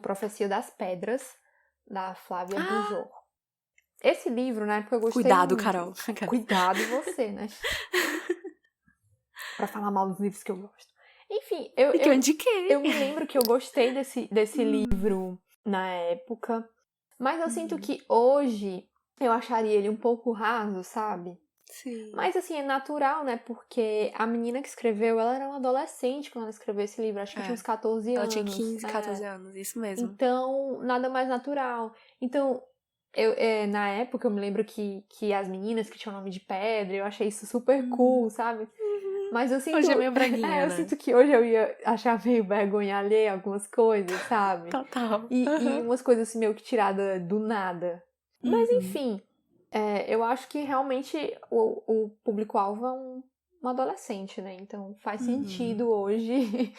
[SPEAKER 2] Profecia das Pedras, da Flávia Bujor. Esse livro, na época, eu gostei
[SPEAKER 1] Cuidado,
[SPEAKER 2] muito.
[SPEAKER 1] Carol.
[SPEAKER 2] Cuidado você, né? Pra falar mal dos livros que eu gosto. Enfim, eu
[SPEAKER 1] indiquei.
[SPEAKER 2] Eu me lembro que eu gostei desse livro na época, mas eu sinto que hoje eu acharia ele um pouco raso, sabe?
[SPEAKER 1] Sim.
[SPEAKER 2] Mas assim, é natural, né? Porque a menina que escreveu, ela era uma adolescente quando ela escreveu esse livro. Acho que tinha uns 14
[SPEAKER 1] Ela
[SPEAKER 2] anos.
[SPEAKER 1] tinha 15, 14 anos, isso mesmo.
[SPEAKER 2] Então, nada mais natural. Então, na época, eu me lembro que as meninas que tinham nome de pedra, eu achei isso super cool, sabe? Mas eu sinto...
[SPEAKER 1] Hoje é meio breguinha,
[SPEAKER 2] eu
[SPEAKER 1] né?
[SPEAKER 2] sinto que hoje eu ia achar meio vergonha alheia algumas coisas, sabe?
[SPEAKER 1] Total.
[SPEAKER 2] E umas coisas assim meio que tirada do nada. Mas enfim, eu acho que realmente o público-alvo é um adolescente, né? Então faz sentido hoje.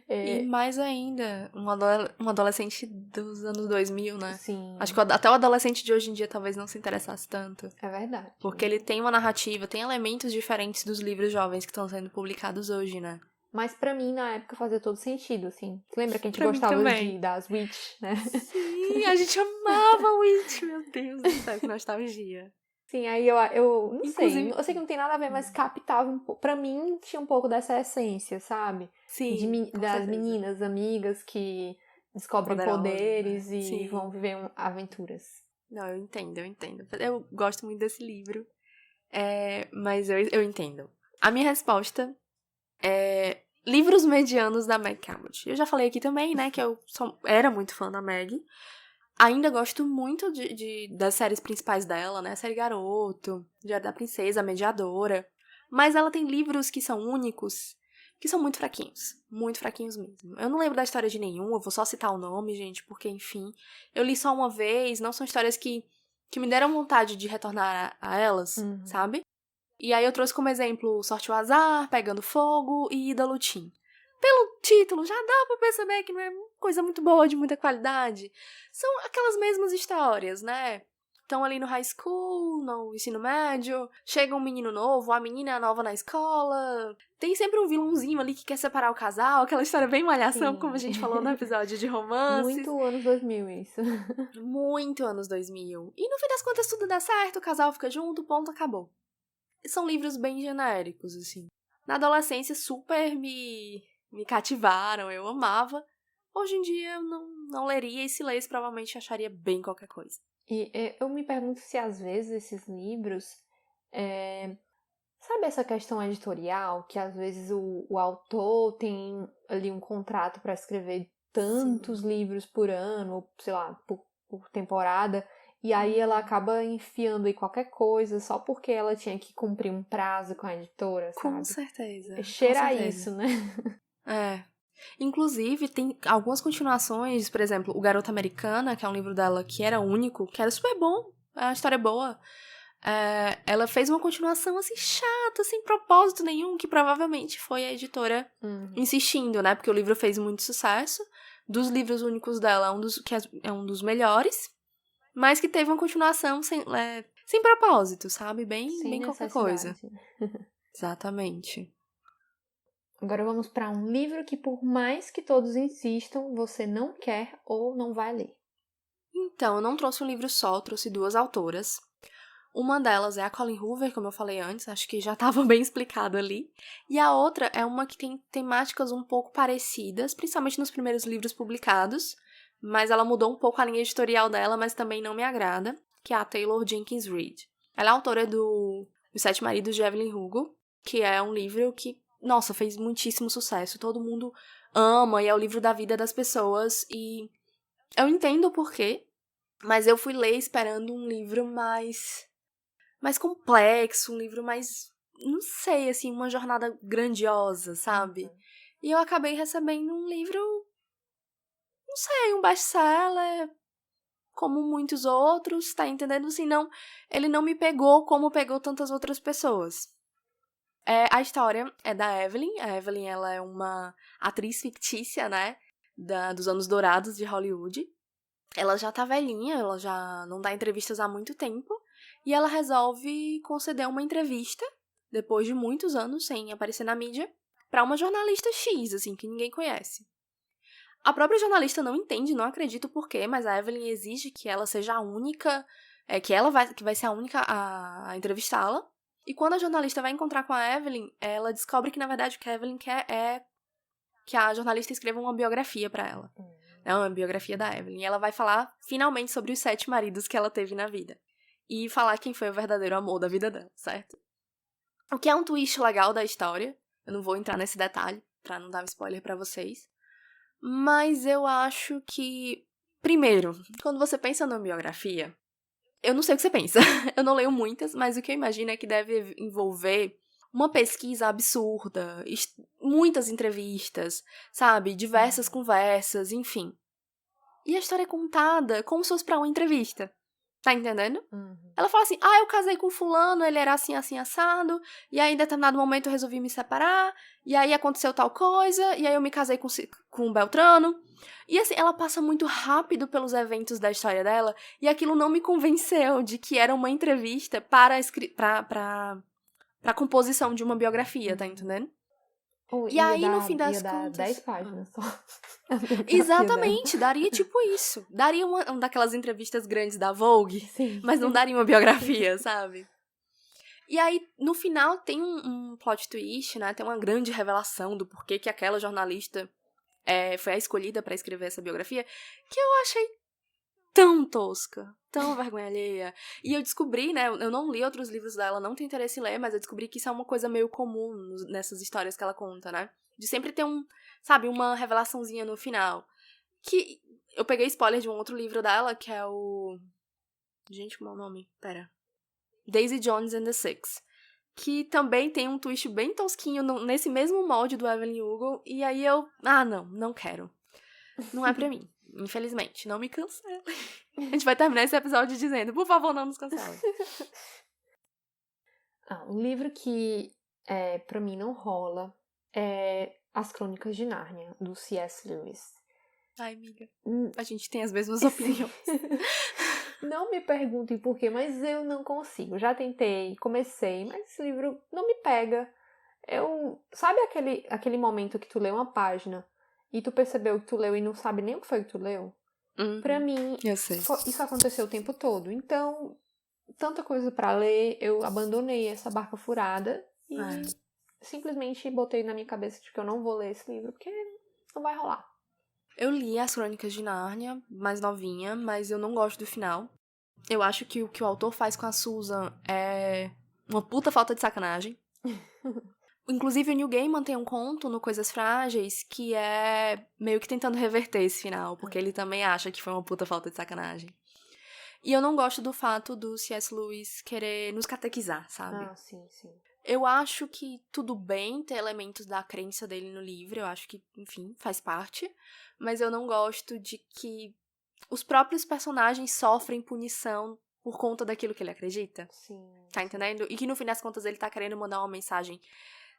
[SPEAKER 1] E mais ainda, um adolescente dos anos 2000, né?
[SPEAKER 2] Sim.
[SPEAKER 1] Acho que até o adolescente de hoje em dia talvez não se interessasse tanto.
[SPEAKER 2] É verdade.
[SPEAKER 1] Porque ele tem uma narrativa, tem elementos diferentes dos livros jovens que estão sendo publicados hoje, né?
[SPEAKER 2] Mas pra mim, na época, fazia todo sentido, assim. Você lembra que a gente
[SPEAKER 1] Pra mim
[SPEAKER 2] gostava
[SPEAKER 1] também.
[SPEAKER 2] das Witch, né?
[SPEAKER 1] Sim, a gente amava o Witch, meu Deus do céu, que nostalgia.
[SPEAKER 2] Sim, aí eu não
[SPEAKER 1] Inclusive...
[SPEAKER 2] sei. Eu sei que não tem nada a ver, mas captava um pouco. Pra mim, tinha um pouco dessa essência, sabe?
[SPEAKER 1] Sim, com
[SPEAKER 2] Das
[SPEAKER 1] certeza.
[SPEAKER 2] meninas, amigas que descobrem
[SPEAKER 1] Poderosas,
[SPEAKER 2] poderes
[SPEAKER 1] né?
[SPEAKER 2] e
[SPEAKER 1] Sim.
[SPEAKER 2] vão viver aventuras.
[SPEAKER 1] Não, eu entendo. Eu gosto muito desse livro, mas eu entendo. A minha resposta é livros medianos da Meg Cabot. Eu já falei aqui também, né, que eu era muito fã da Meg. Ainda gosto muito das séries principais dela, né, a série Garoto, Diário da Princesa, a Mediadora. Mas ela tem livros que são únicos, que são muito fraquinhos mesmo. Eu não lembro da história de nenhum, eu vou só citar o nome, gente, porque, enfim, eu li só uma vez, não são histórias que me deram vontade de retornar a elas, sabe? E aí eu trouxe como exemplo Sorte ao Azar, Pegando Fogo e Ida Lutim. Pelo título, já dá pra perceber que não é coisa muito boa, de muita qualidade. São aquelas mesmas histórias, né? Estão ali no high school, no ensino médio, chega um menino novo, a menina é nova na escola, tem sempre um vilãozinho ali que quer separar o casal, aquela história bem malhação,
[SPEAKER 2] Sim.
[SPEAKER 1] como a gente falou no episódio de romances.
[SPEAKER 2] Muito anos 2000 isso.
[SPEAKER 1] Muito anos 2000. E no fim das contas tudo dá certo, o casal fica junto, ponto, acabou. São livros bem genéricos, assim. Na adolescência super me cativaram, eu amava. Hoje em dia eu não leria, e se lesse provavelmente acharia bem qualquer coisa.
[SPEAKER 2] E eu me pergunto se às vezes esses livros... Sabe essa questão editorial, que às vezes o autor tem ali um contrato para escrever tantos livros por ano, ou sei lá, por temporada, e aí ela acaba enfiando aí qualquer coisa só porque ela tinha que cumprir um prazo com a editora, sabe?
[SPEAKER 1] Com certeza.
[SPEAKER 2] Cheira isso, né?
[SPEAKER 1] Inclusive, tem algumas continuações, por exemplo, O Garota Americana, que é um livro dela que era único, que era super bom, é uma história boa. Ela fez uma continuação assim chata, sem propósito nenhum, que provavelmente foi a editora insistindo, né? Porque o livro fez muito sucesso. Dos livros únicos dela, é um dos melhores, mas que teve uma continuação sem propósito, sabe? Bem qualquer coisa. Exatamente.
[SPEAKER 2] Agora vamos para um livro que, por mais que todos insistam, você não quer ou não vai ler.
[SPEAKER 1] Então, eu não trouxe um livro só, eu trouxe 2 autoras. Uma delas é a Colleen Hoover, como eu falei antes, acho que já estava bem explicado ali. E a outra é uma que tem temáticas um pouco parecidas, principalmente nos primeiros livros publicados, mas ela mudou um pouco a linha editorial dela, mas também não me agrada, que é a Taylor Jenkins Reid. Ela é autora do Os Sete Maridos de Evelyn Hugo, que é um livro que, nossa, fez muitíssimo sucesso. Todo mundo ama e é o livro da vida das pessoas. E eu entendo o porquê, mas eu fui ler esperando um livro mais complexo, um livro mais, não sei, assim, uma jornada grandiosa, sabe? E eu acabei recebendo um livro, não sei, um best-seller, como muitos outros, tá entendendo? Assim, não, ele não me pegou como pegou tantas outras pessoas. A história é da Evelyn. A Evelyn, ela é uma atriz fictícia, né? Dos anos dourados de Hollywood. Ela já tá velhinha, ela já não dá entrevistas há muito tempo. E ela resolve conceder uma entrevista, depois de muitos anos sem aparecer na mídia, pra uma jornalista X, assim, que ninguém conhece. A própria jornalista não entende, não acredita o porquê, mas a Evelyn exige que ela seja a única, que vai ser a única a entrevistá-la. E quando a jornalista vai encontrar com a Evelyn, ela descobre que, na verdade, o que a Evelyn quer é que a jornalista escreva uma biografia pra ela. É uma biografia da Evelyn. E ela vai falar, finalmente, sobre os 7 maridos que ela teve na vida. E falar quem foi o verdadeiro amor da vida dela, certo? O que é um twist legal da história. Eu não vou entrar nesse detalhe, pra não dar um spoiler pra vocês. Mas eu acho que, primeiro, quando você pensa numa biografia, eu não sei o que você pensa. Eu não leio muitas, mas o que eu imagino é que deve envolver uma pesquisa absurda, muitas entrevistas, sabe? Diversas conversas, enfim. E a história é contada como se fosse pra uma entrevista. Tá entendendo? Ela fala assim, eu casei com fulano, ele era assim, assim, assado, e aí em determinado momento eu resolvi me separar, e aí aconteceu tal coisa, e aí eu me casei com o Beltrano. E assim, ela passa muito rápido pelos eventos da história dela, e aquilo não me convenceu de que era uma entrevista para a composição de uma biografia, tá entendendo?
[SPEAKER 2] E aí, no fim das contas... 10 páginas só.
[SPEAKER 1] Exatamente, daria tipo isso. Daria uma daquelas entrevistas grandes da Vogue,
[SPEAKER 2] Sim.
[SPEAKER 1] mas não daria uma biografia, sabe? E aí, no final, tem um plot twist, né? Tem uma grande revelação do porquê que aquela jornalista foi a escolhida pra escrever essa biografia, que eu achei tão tosca, tão vergonha alheia. E eu descobri, né? Eu não li outros livros dela, não tenho interesse em ler, mas eu descobri que isso é uma coisa meio comum nessas histórias que ela conta, né? De sempre ter uma revelaçãozinha no final. Que eu peguei spoiler de um outro livro dela, que é o... Gente, como é o nome? Pera. Daisy Jones and the Six. Que também tem um twist bem tosquinho nesse mesmo molde do Evelyn Hugo. E aí eu... não quero. Não é pra mim. Infelizmente. Não me cancela. A gente vai terminar esse episódio dizendo, por favor, não nos cancele.
[SPEAKER 2] Um livro que pra mim não rola é As Crônicas de Nárnia, do C.S. Lewis.
[SPEAKER 1] Ai, amiga. A gente tem as mesmas opiniões.
[SPEAKER 2] Não me perguntem por quê, mas eu não consigo. Já tentei, comecei, mas esse livro não me pega. Sabe aquele momento que tu lê uma página e tu percebeu que tu leu e não sabe nem o que foi que tu leu? Pra mim,
[SPEAKER 1] eu sei.
[SPEAKER 2] Isso aconteceu o tempo todo. Então, tanta coisa pra ler, eu abandonei essa barca furada e simplesmente botei na minha cabeça de que eu não vou ler esse livro, porque não vai rolar.
[SPEAKER 1] Eu li As Crônicas de Nárnia, mais novinha, mas eu não gosto do final. Eu acho que o que o autor faz com a Susan é uma puta falta de sacanagem. Inclusive, o Neil Gaiman tem um conto no Coisas Frágeis que é meio que tentando reverter esse final, porque ele também acha que foi uma puta falta de sacanagem. E eu não gosto do fato do C.S. Lewis querer nos catequizar, sabe?
[SPEAKER 2] Sim.
[SPEAKER 1] Eu acho que tudo bem ter elementos da crença dele no livro, eu acho que, enfim, faz parte. Mas eu não gosto de que os próprios personagens sofrem punição por conta daquilo que ele acredita.
[SPEAKER 2] Sim.
[SPEAKER 1] Tá entendendo? E que no fim das contas ele tá querendo mandar uma mensagem.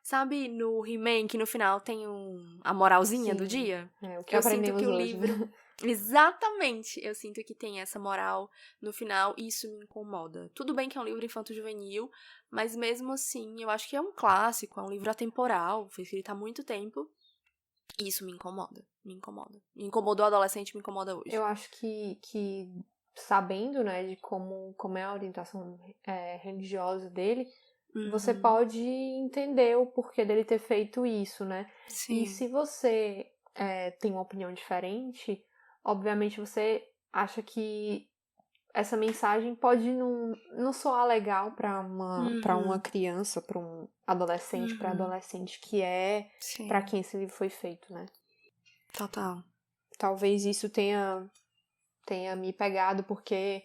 [SPEAKER 1] Sabe no He-Man que no final tem a moralzinha do dia?
[SPEAKER 2] O que
[SPEAKER 1] eu
[SPEAKER 2] aprendemos
[SPEAKER 1] sinto que o
[SPEAKER 2] hoje,
[SPEAKER 1] livro...
[SPEAKER 2] né?
[SPEAKER 1] Exatamente! Eu sinto que tem essa moral no final e isso me incomoda. Tudo bem que é um livro infanto-juvenil, mas mesmo assim, eu acho que é um clássico, é um livro atemporal, foi escrito há muito tempo. E isso me incomoda, me incomoda. Me incomodou adolescente, me incomoda hoje.
[SPEAKER 2] Eu acho que sabendo, né, de como é a orientação religiosa dele, você pode entender o porquê dele ter feito isso, né?
[SPEAKER 1] Sim.
[SPEAKER 2] E se você tem uma opinião diferente, obviamente você acha que essa mensagem pode não soar legal para uma criança, para um adolescente, para adolescente, que é para quem esse livro foi feito, né?
[SPEAKER 1] Total.
[SPEAKER 2] Talvez isso tenha me pegado, porque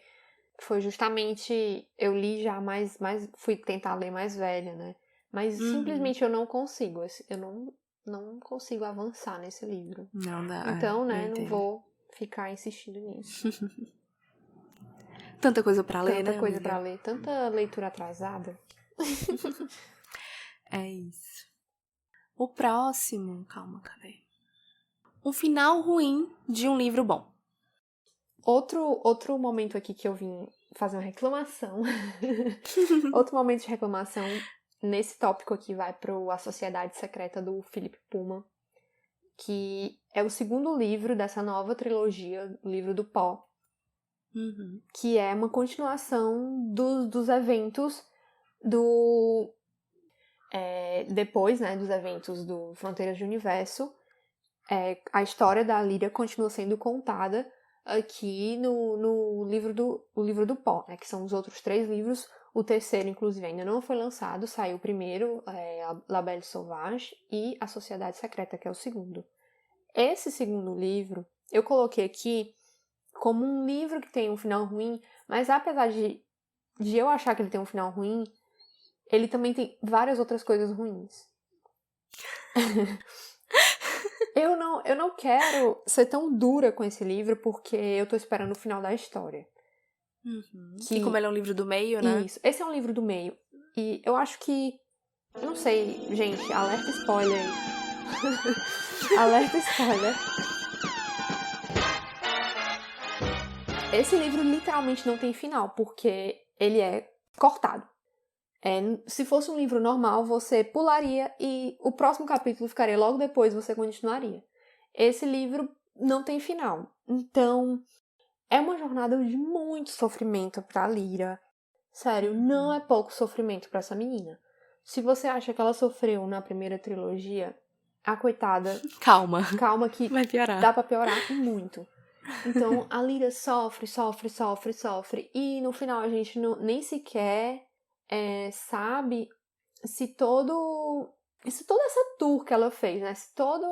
[SPEAKER 2] foi justamente, eu li já mais fui tentar ler mais velha, né? Mas simplesmente eu não consigo, eu não consigo avançar nesse livro.
[SPEAKER 1] Não dá.
[SPEAKER 2] Então, né, não vou ficar insistindo nisso.
[SPEAKER 1] Tanta coisa pra ler, né,
[SPEAKER 2] Tanta coisa
[SPEAKER 1] amiga?
[SPEAKER 2] pra ler, tanta leitura atrasada.
[SPEAKER 1] É isso. O próximo, calma, cadê? Um final ruim de um livro bom.
[SPEAKER 2] Outro momento aqui que eu vim fazer uma reclamação. Outro momento de reclamação nesse tópico aqui vai pro A Sociedade Secreta do Philip Pullman, que é o segundo livro dessa nova trilogia, o livro do Poe, que é uma continuação dos eventos depois, né, dos eventos do Fronteiras do Universo. A história da Lyria continua sendo contada aqui no livro do Poe, né, que são os outros 3 livros. O terceiro, inclusive, ainda não foi lançado. Saiu o primeiro, La Belle Sauvage, e A Sociedade Secreta, que é o segundo. Esse segundo livro, eu coloquei aqui como um livro que tem um final ruim, mas apesar de eu achar que ele tem um final ruim, ele também tem várias outras coisas ruins. Eu não quero ser tão dura com esse livro, porque eu tô esperando o final da história.
[SPEAKER 1] E como ele é um livro do meio, né?
[SPEAKER 2] Isso. Esse é um livro do meio. E eu acho que... Eu não sei, gente. Alerta spoiler aí. Alerta spoiler. Esse livro literalmente não tem final, porque ele é cortado. Se fosse um livro normal, você pularia e o próximo capítulo ficaria logo depois, você continuaria. Esse livro não tem final. Então, é uma jornada de muito sofrimento pra Lyra. Sério, não é pouco sofrimento pra essa menina. Se você acha que ela sofreu na primeira trilogia, a coitada...
[SPEAKER 1] Calma
[SPEAKER 2] que
[SPEAKER 1] vai piorar.
[SPEAKER 2] Dá pra piorar muito. Então, a Lyra sofre. E no final a gente nem sequer sabe se todo essa tour que ela fez, né? Se todo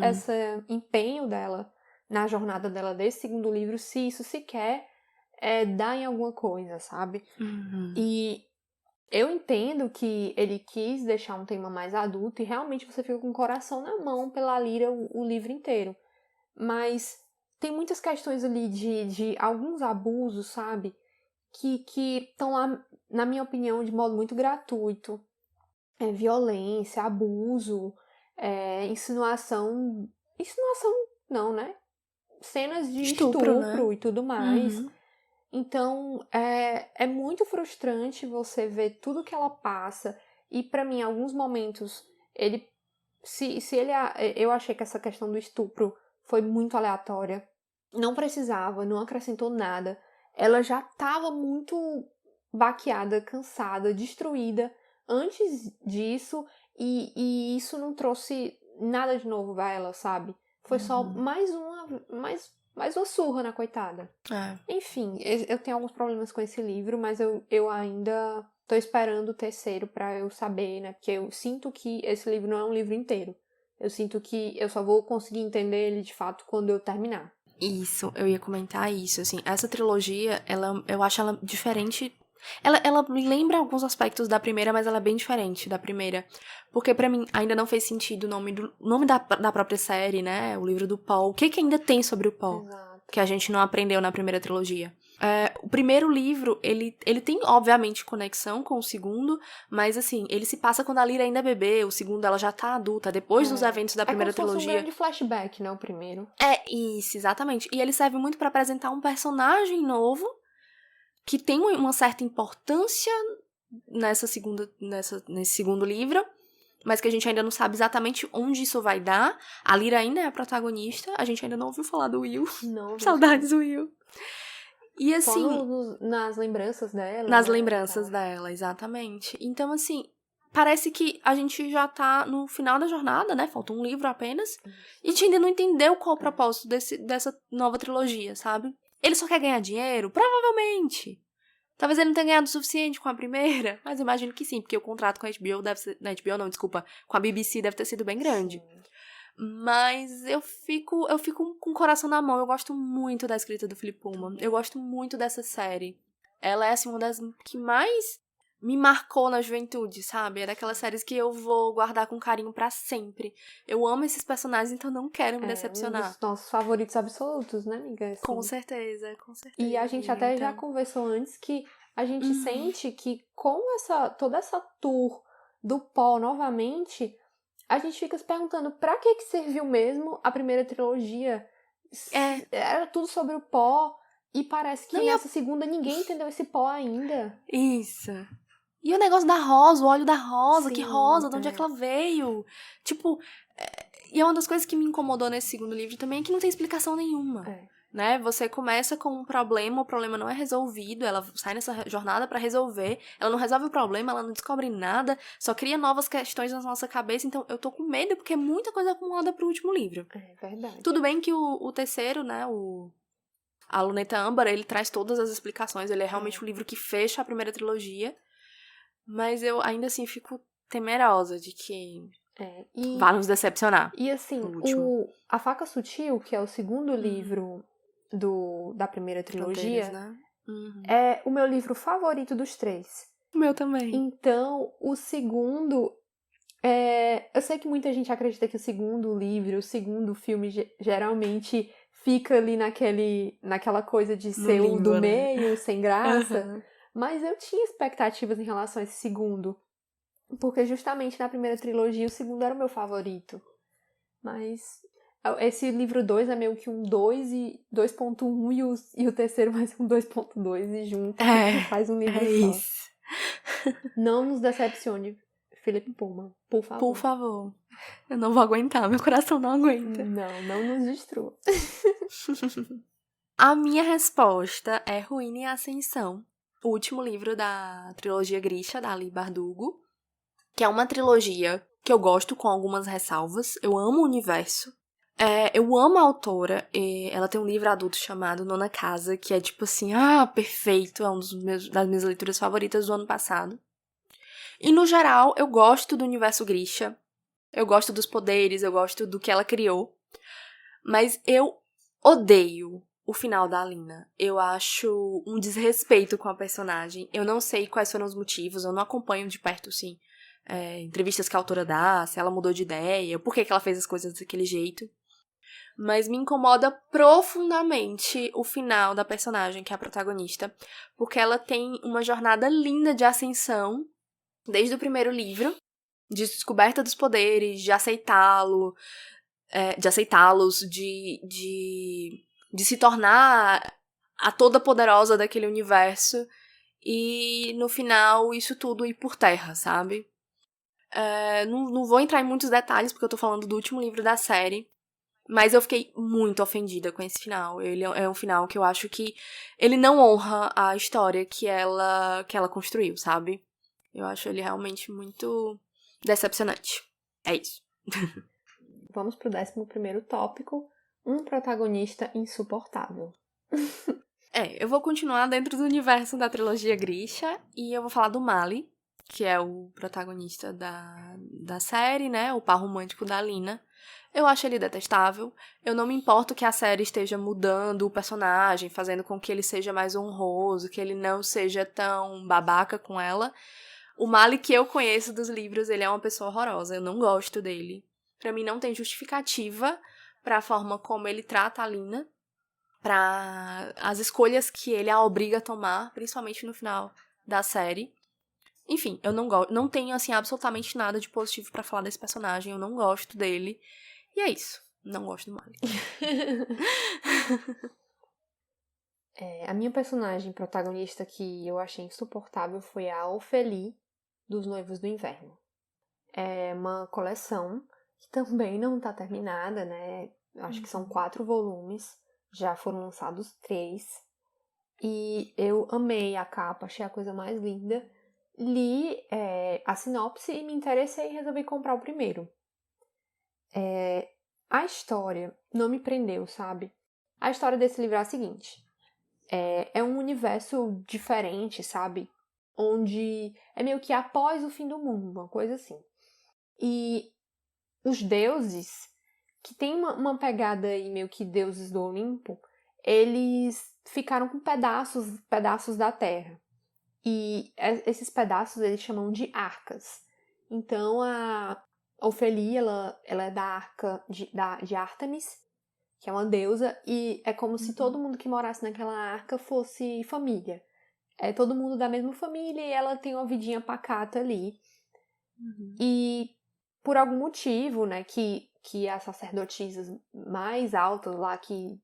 [SPEAKER 2] esse empenho dela na jornada dela desse segundo livro, se isso sequer dá em alguma coisa, sabe? E eu entendo que ele quis deixar um tema mais adulto e realmente você fica com o coração na mão pela Lyra o livro inteiro. Mas tem muitas questões ali de alguns abusos, sabe? Que estão lá, na minha opinião, de modo muito gratuito. Violência, abuso, insinuação não, né? Cenas de estupro, né? E tudo mais. Então, é muito frustrante você ver tudo que ela passa. E pra mim, em alguns momentos, eu achei que essa questão do estupro foi muito aleatória. Não precisava, não acrescentou nada. Ela já estava muito baqueada, cansada, destruída antes disso. E isso não trouxe nada de novo pra ela, sabe? Foi só mais uma surra na coitada. Enfim, eu tenho alguns problemas com esse livro, mas eu ainda tô esperando o terceiro pra eu saber, né? Porque eu sinto que esse livro não é um livro inteiro. Eu sinto que eu só vou conseguir entender ele de fato quando eu terminar.
[SPEAKER 1] Isso, eu ia comentar isso, assim, essa trilogia, eu acho ela diferente. Ela me lembra alguns aspectos da primeira, mas ela é bem diferente da primeira. Porque pra mim ainda não fez sentido o nome da própria série, né? O livro do Poe. O que ainda tem sobre o Poe?
[SPEAKER 2] Exato.
[SPEAKER 1] Que a gente não aprendeu na primeira trilogia. O primeiro livro, ele tem, obviamente, conexão com o segundo, mas, assim, ele se passa quando a Lyra ainda é bebê, o segundo ela já tá adulta, depois dos eventos da primeira
[SPEAKER 2] como se fosse
[SPEAKER 1] trilogia.
[SPEAKER 2] um grande flashback, né, o primeiro.
[SPEAKER 1] Isso, exatamente. E ele serve muito pra apresentar um personagem novo, que tem uma certa importância nesse segundo livro, mas que a gente ainda não sabe exatamente onde isso vai dar. A Lyra ainda é a protagonista, a gente ainda não ouviu falar do Will.
[SPEAKER 2] Não.
[SPEAKER 1] Saudades do Will. E assim...
[SPEAKER 2] Só nas lembranças dela.
[SPEAKER 1] Nas
[SPEAKER 2] né,
[SPEAKER 1] lembranças dela, exatamente. Então, assim, parece que a gente já tá no final da jornada, né? Falta um livro apenas. E a gente ainda não entendeu qual o propósito dessa nova trilogia, sabe? Ele só quer ganhar dinheiro? Provavelmente. Talvez ele não tenha ganhado o suficiente com a primeira, mas eu imagino que sim, porque o contrato com a HBO deve ser... Não, HBO não, desculpa. Com a BBC deve ter sido bem grande.
[SPEAKER 2] Sim.
[SPEAKER 1] Mas eu fico com o coração na mão. Eu gosto muito da escrita do Philip Pullman. Eu gosto muito dessa série. Ela é, assim, uma das que mais me marcou na juventude, sabe? É daquelas séries que eu vou guardar com carinho pra sempre. Eu amo esses personagens, então não quero me decepcionar.
[SPEAKER 2] Um dos nossos favoritos absolutos, né, amiga? Assim.
[SPEAKER 1] Com certeza, com certeza.
[SPEAKER 2] E a gente até já conversou antes que a gente sente que com toda essa tour do Paul novamente, a gente fica se perguntando pra que serviu mesmo a primeira trilogia. Era tudo sobre o Paul e parece que nessa segunda ninguém entendeu esse Paul ainda.
[SPEAKER 1] Isso. E o negócio da rosa, o óleo da rosa,
[SPEAKER 2] Sim,
[SPEAKER 1] que rosa, de onde é que ela veio? Tipo, e é uma das coisas que me incomodou nesse segundo livro também, é que não tem explicação nenhuma. Né? Você começa com um problema, o problema não é resolvido, ela sai nessa jornada pra resolver, ela não resolve o problema, ela não descobre nada, só cria novas questões na nossa cabeça, então eu tô com medo porque é muita coisa acumulada pro último livro.
[SPEAKER 2] É verdade.
[SPEAKER 1] Tudo bem que o terceiro, né, a Luneta Âmbar, ele traz todas as explicações, ele é realmente o livro que fecha a primeira trilogia, mas eu ainda assim fico temerosa de que vá nos decepcionar.
[SPEAKER 2] E assim, A Faca Sutil, que é o segundo livro da primeira trilogia,
[SPEAKER 1] né?
[SPEAKER 2] é o meu livro favorito dos 3.
[SPEAKER 1] O meu também.
[SPEAKER 2] Então, o segundo... eu sei que muita gente acredita que o segundo livro, o segundo filme, geralmente fica ali naquela coisa de ser o do meio, sem graça. Mas eu tinha expectativas em relação a esse segundo. Porque justamente na primeira trilogia, o segundo era o meu favorito. Mas... esse livro 2 é meio que um 2 e 2.1 e o terceiro mais um 2.2 e junto faz um livro só.
[SPEAKER 1] Isso.
[SPEAKER 2] Não nos decepcione, Philip Pullman, por favor.
[SPEAKER 1] Por favor. Eu não vou aguentar, meu coração não aguenta.
[SPEAKER 2] Não nos destrua.
[SPEAKER 1] A minha resposta é Ruína e Ascensão, o último livro da trilogia Grisha, da Ali Bardugo, que é uma trilogia que eu gosto com algumas ressalvas. Eu amo o universo. Eu amo a autora, ela tem um livro adulto chamado Nona Casa, que é tipo assim, perfeito, é um das minhas leituras favoritas do ano passado. E no geral, eu gosto do universo Grisha, eu gosto dos poderes, eu gosto do que ela criou, mas eu odeio o final da Alina. Eu acho um desrespeito com a personagem, eu não sei quais foram os motivos, eu não acompanho de perto, sim, entrevistas que a autora dá, se ela mudou de ideia, por que ela fez as coisas daquele jeito. Mas me incomoda profundamente o final da personagem, que é a protagonista, porque ela tem uma jornada linda de ascensão, desde o primeiro livro, de descoberta dos poderes, de aceitá-los, de se tornar a toda poderosa daquele universo, e no final isso tudo ir por terra, sabe? Não vou entrar em muitos detalhes, porque eu tô falando do último livro da série, mas eu fiquei muito ofendida com esse final. Ele é um final que eu acho que ele não honra a história que ela construiu, sabe? Eu acho ele realmente muito decepcionante. É isso.
[SPEAKER 2] Vamos pro 11º tópico. Um protagonista insuportável.
[SPEAKER 1] Eu vou continuar dentro do universo da trilogia Grisha e eu vou falar do Mali, que é o protagonista da série, né? O par romântico da Alina. Eu acho ele detestável. Eu não me importo que a série esteja mudando o personagem, fazendo com que ele seja mais honroso, que ele não seja tão babaca com ela. O Mali que eu conheço dos livros, ele é uma pessoa horrorosa. Eu não gosto dele. Pra mim não tem justificativa pra forma como ele trata a Alina. para as escolhas que ele a obriga a tomar, principalmente no final da série. Enfim, eu não tenho, assim, absolutamente nada de positivo pra falar desse personagem. Eu não gosto dele. E é isso. Não gosto do Malik.
[SPEAKER 2] A minha personagem protagonista que eu achei insuportável foi a Ophélie, dos Noivos do Inverno. É uma coleção que também não tá terminada, né? Acho que são 4 volumes. Já foram lançados 3. E eu amei a capa, achei a coisa mais linda. Li a sinopse e me interessei e resolvi comprar o primeiro. A história não me prendeu, sabe? A história desse livro é a seguinte. É um universo diferente, sabe? Onde é meio que após o fim do mundo, uma coisa assim. E os deuses, que tem uma pegada aí meio que deuses do Olimpo, eles ficaram com pedaços da terra. E esses pedaços eles chamam de arcas. Então a Ofélia, ela é da arca de Ártemis, que é uma deusa, e é como se todo mundo que morasse naquela arca fosse família. É todo mundo da mesma família e ela tem uma vidinha pacata ali. E por algum motivo, né, que as sacerdotisas mais altas lá, que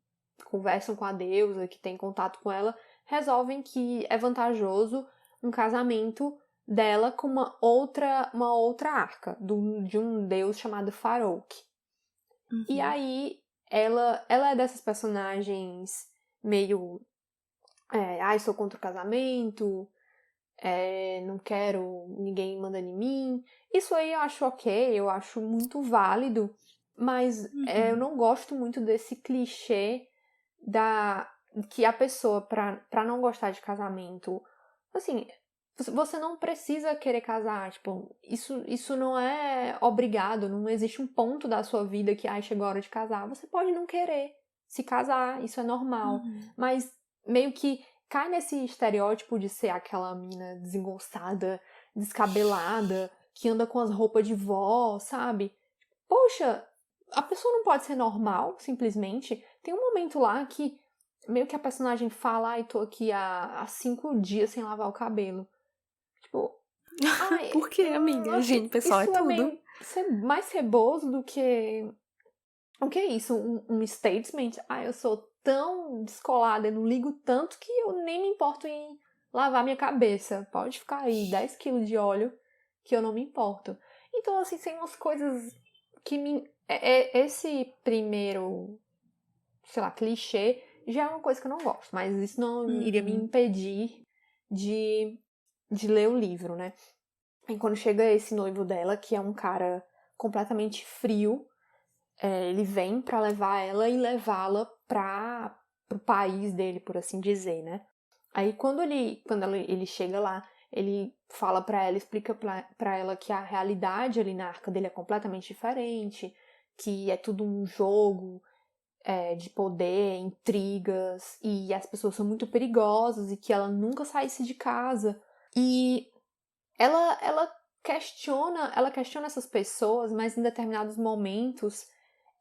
[SPEAKER 2] conversam com a deusa, que tem contato com ela, resolvem que é vantajoso um casamento dela com uma outra arca, de um deus chamado Farouk. E aí, ela é dessas personagens meio... sou contra o casamento, não quero ninguém mandando em mim. Isso aí eu acho ok, eu acho muito válido, mas eu não gosto muito desse clichê que a pessoa, pra não gostar de casamento, assim, você não precisa querer casar, tipo, isso não é obrigado, não existe um ponto da sua vida que, chegou a hora de casar. Você pode não querer se casar, isso é normal, mas meio que cai nesse estereótipo de ser aquela menina desengonçada, descabelada, que anda com as roupas de vó, sabe? Poxa, a pessoa não pode ser normal, simplesmente. Tem um momento lá que meio que a personagem fala, tô aqui há 5 dias sem lavar o cabelo. Tipo,
[SPEAKER 1] Por que, amiga? Gente, pessoal, é
[SPEAKER 2] isso é
[SPEAKER 1] tudo.
[SPEAKER 2] meio mais ceboso do que... O que é isso? Um statement? Eu sou tão descolada, eu não ligo tanto que eu nem me importo em lavar minha cabeça. Pode ficar aí 10 quilos de óleo que eu não me importo. Então, assim, tem umas coisas que esse primeiro, sei lá, clichê já é uma coisa que eu não gosto, mas isso não iria me impedir de ler o livro, né? E quando chega esse noivo dela, que é um cara completamente frio, ele vem pra levar ela e levá-la pro país dele, por assim dizer, né? Aí quando ele chega lá, ele fala pra ela, explica pra ela que a realidade ali na arca dele é completamente diferente, que é tudo um jogo de poder, intrigas, e as pessoas são muito perigosas e que ela nunca saísse de casa. E ela questiona essas pessoas, mas em determinados momentos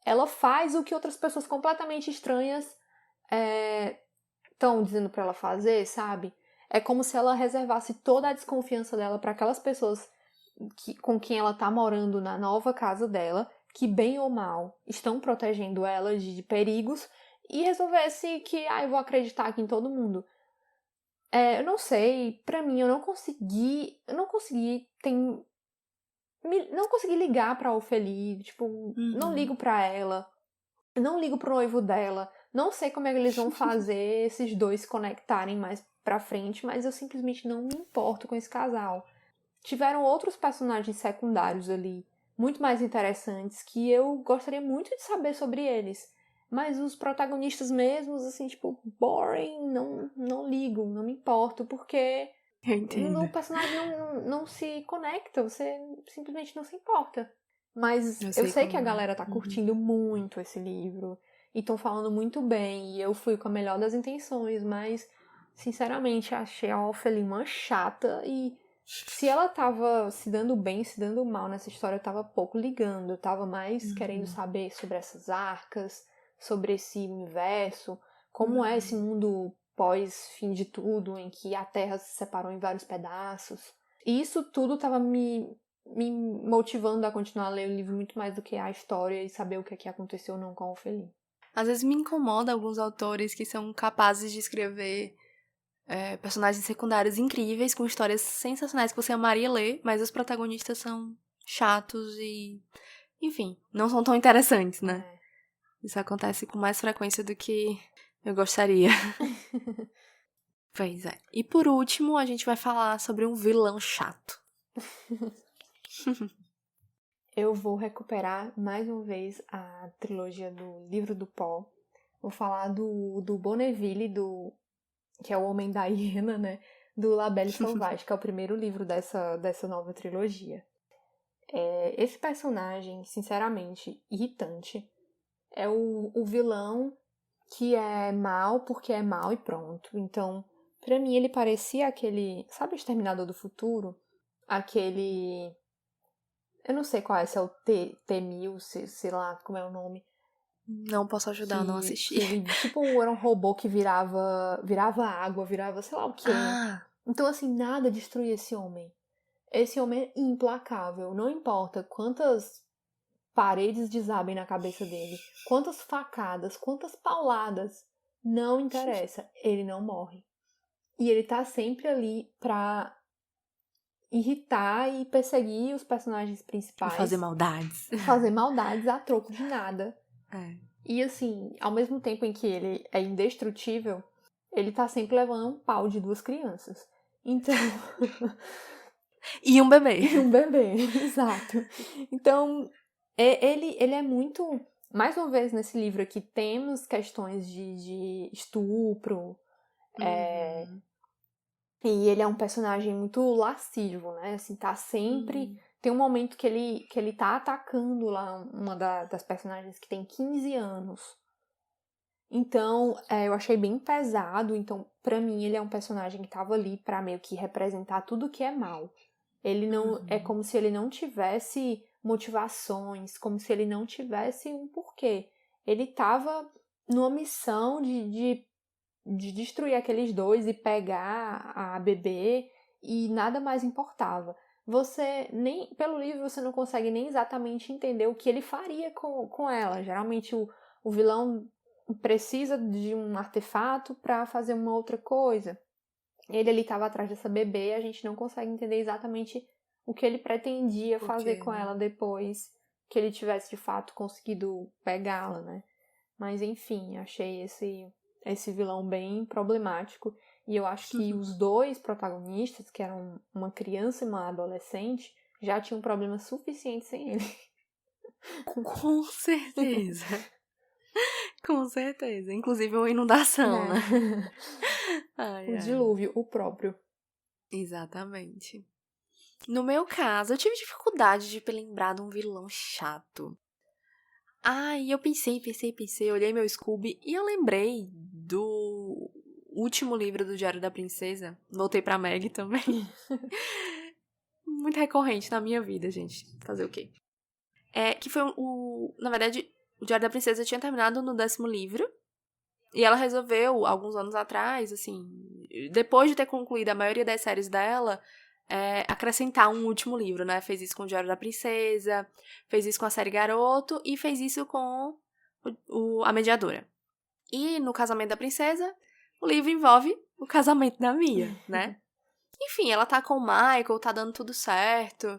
[SPEAKER 2] ela faz o que outras pessoas completamente estranhas estão dizendo pra ela fazer, sabe? É como se ela reservasse toda a desconfiança dela para aquelas pessoas com quem ela tá morando na nova casa dela, que bem ou mal estão protegendo ela de perigos, e resolvesse que, eu vou acreditar aqui em todo mundo. Eu não sei, pra mim eu não consegui ligar pra Ophélie, tipo, não ligo pra ela, não ligo pro noivo dela, não sei como é que eles vão fazer esses dois se conectarem mais pra frente, mas eu simplesmente não me importo com esse casal. Tiveram outros personagens secundários ali, muito mais interessantes, que eu gostaria muito de saber sobre eles. Mas os protagonistas mesmos, assim, tipo, boring, não ligo, não me importo, porque
[SPEAKER 1] Eu entendo.
[SPEAKER 2] o personagem não se conecta, você simplesmente não se importa. Mas eu sei que a galera tá curtindo muito esse livro, e estão falando muito bem, e eu fui com a melhor das intenções, mas, sinceramente, achei a Ophélie uma chata, e se ela tava se dando bem, se dando mal nessa história, eu tava pouco ligando, eu tava mais querendo saber sobre essas arcas, sobre esse universo, Como é esse mundo pós-fim de tudo, em que a Terra se separou em vários pedaços. E isso tudo estava me motivando a continuar a ler o livro muito mais do que a história e saber o que é que aconteceu ou não com a Ofelia.
[SPEAKER 1] Às vezes me incomoda alguns autores que são capazes de escrever personagens secundários incríveis, com histórias sensacionais que você amaria ler, mas os protagonistas são chatos e, enfim, não são tão interessantes, né? Isso acontece com mais frequência do que eu gostaria. Pois é. E por último, a gente vai falar sobre um vilão chato.
[SPEAKER 2] Eu vou recuperar mais uma vez a trilogia do Livro do Pó. Vou falar do Bonneville, que é o Homem da Hiena, né? Do La Belle Sauvage, que é o primeiro livro dessa nova trilogia. Esse personagem, sinceramente, irritante, é o vilão que é mal porque é mal e pronto. Então, pra mim, ele parecia aquele... Sabe o Exterminador do Futuro? Aquele... Eu não sei qual é, se é o T-1000, sei lá como é o nome.
[SPEAKER 1] Não posso ajudar, não assisti.
[SPEAKER 2] Que ele, tipo, era um robô que virava água, virava sei lá o quê. Então, assim, nada destruía esse homem. Esse homem é implacável. Não importa quantas paredes desabem na cabeça dele, quantas facadas, quantas pauladas, não interessa. Ele não morre. E ele tá sempre ali pra irritar e perseguir os personagens principais.
[SPEAKER 1] Fazer maldades.
[SPEAKER 2] Fazer maldades a troco de nada.
[SPEAKER 1] É.
[SPEAKER 2] E assim, ao mesmo tempo em que ele é indestrutível, ele tá sempre levando um pau de 2 crianças. Então...
[SPEAKER 1] E um bebê.
[SPEAKER 2] E um bebê, exato. Então, ele é muito... Mais uma vez, nesse livro aqui, temos questões de estupro. E ele é um personagem muito lascivo, né? Assim, tá sempre... Tem um momento que ele tá atacando lá uma das personagens que tem 15 anos. Então, eu achei bem pesado. Então, pra mim, ele é um personagem que tava ali pra meio que representar tudo que é mal. Ele não... É como se ele não tivesse motivações, como se ele não tivesse um porquê. Ele tava numa missão de destruir aqueles dois e pegar a bebê, e nada mais importava. Você nem... Pelo livro, você não consegue nem exatamente entender o que ele faria com ela. Geralmente, o vilão precisa de um artefato para fazer uma outra coisa. Ele ali estava atrás dessa bebê e a gente não consegue entender exatamente o que ele pretendia fazer com ela depois que ele tivesse de fato conseguido pegá-la, né? Mas enfim, achei esse vilão bem problemático. E eu acho que os dois protagonistas, que eram uma criança e uma adolescente, já tinham problemas suficientes sem ele.
[SPEAKER 1] Com certeza. Com certeza. Inclusive uma inundação, né?
[SPEAKER 2] O dilúvio, o próprio.
[SPEAKER 1] Exatamente. No meu caso, eu tive dificuldade de lembrar de um vilão chato. E eu pensei, olhei meu Scooby e eu lembrei do último livro do Diário da Princesa. Voltei pra Meg também. Muito recorrente na minha vida, gente. Fazer o quê? Que foi na verdade, o Diário da Princesa tinha terminado no 10º livro. E ela resolveu, alguns anos atrás, assim, depois de ter concluído a maioria das séries dela, acrescentar um último livro, né? Fez isso com o Diário da Princesa, fez isso com a série Garoto e fez isso com a Mediadora. E no Casamento da Princesa, o livro envolve o casamento da Mia, né? Enfim, ela tá com o Michael, tá dando tudo certo.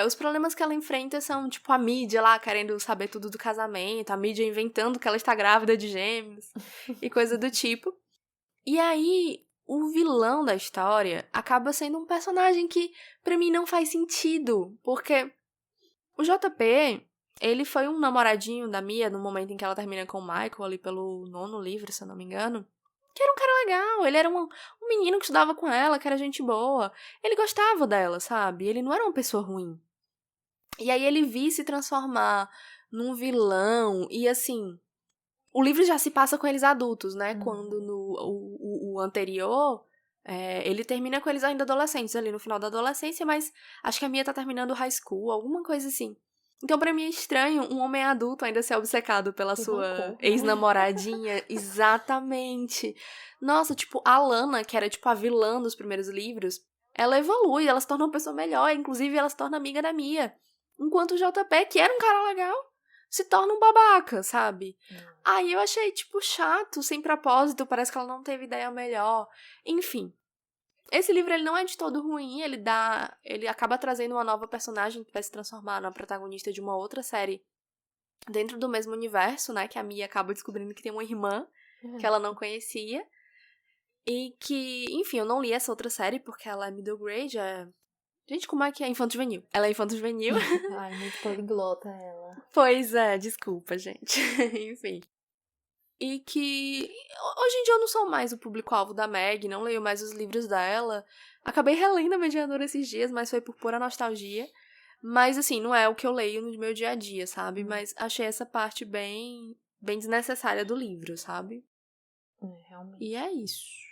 [SPEAKER 1] Os problemas que ela enfrenta são, tipo, a mídia lá querendo saber tudo do casamento, a mídia inventando que ela está grávida de gêmeos e coisa do tipo. E aí, o vilão da história acaba sendo um personagem que, pra mim, não faz sentido, porque o JP, ele foi um namoradinho da Mia no momento em que ela termina com o Michael, ali pelo 9º livro, se eu não me engano. Que era um cara legal, ele era um menino que estudava com ela, que era gente boa. Ele gostava dela, sabe? Ele não era uma pessoa ruim. E aí ele vi se transformar num vilão, e assim... O livro já se passa com eles adultos, né? Quando o anterior, ele termina com eles ainda adolescentes, ali no final da adolescência, mas acho que a Mia tá terminando o high school, alguma coisa assim. Então, pra mim é estranho um homem adulto ainda ser obcecado pela
[SPEAKER 2] Que
[SPEAKER 1] sua
[SPEAKER 2] rancor, né?
[SPEAKER 1] ex-namoradinha. Exatamente. Nossa, tipo, a Lana, que era, tipo, a vilã dos primeiros livros, ela evolui, ela se torna uma pessoa melhor. Inclusive, ela se torna amiga da Mia. Enquanto o JP, que era um cara legal, se torna um babaca, sabe? Aí eu achei, tipo, chato, sem propósito, parece que ela não teve ideia melhor. Enfim. Esse livro, ele não é de todo ruim, ele acaba trazendo uma nova personagem que vai se transformar na protagonista de uma outra série dentro do mesmo universo, né, que a Mia acaba descobrindo que tem uma irmã que ela não conhecia, e que, enfim, eu não li essa outra série porque ela é middle grade, Gente, como é que é? Infanto-juvenil. Ela é infanto-juvenil.
[SPEAKER 2] Ai, muito poliglota ela.
[SPEAKER 1] Pois é, desculpa, gente. Enfim. E que hoje em dia eu não sou mais o público-alvo da Meg, não leio mais os livros dela. Acabei relendo a Mediadora esses dias, mas foi por pura nostalgia. Mas, assim, não é o que eu leio no meu dia a dia, sabe? Mas achei essa parte bem desnecessária do livro, sabe?
[SPEAKER 2] Realmente.
[SPEAKER 1] E é isso.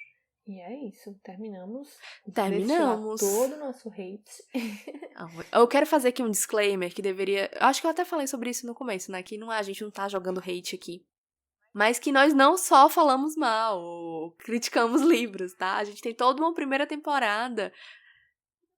[SPEAKER 2] E é isso. Terminamos.
[SPEAKER 1] Terminamos.
[SPEAKER 2] Destilar todo o nosso hate.
[SPEAKER 1] Eu quero fazer aqui um disclaimer que deveria... Acho que eu até falei sobre isso no começo, né? Que a gente não tá jogando hate aqui. Mas que nós não só falamos mal ou criticamos livros, tá? A gente tem toda uma primeira temporada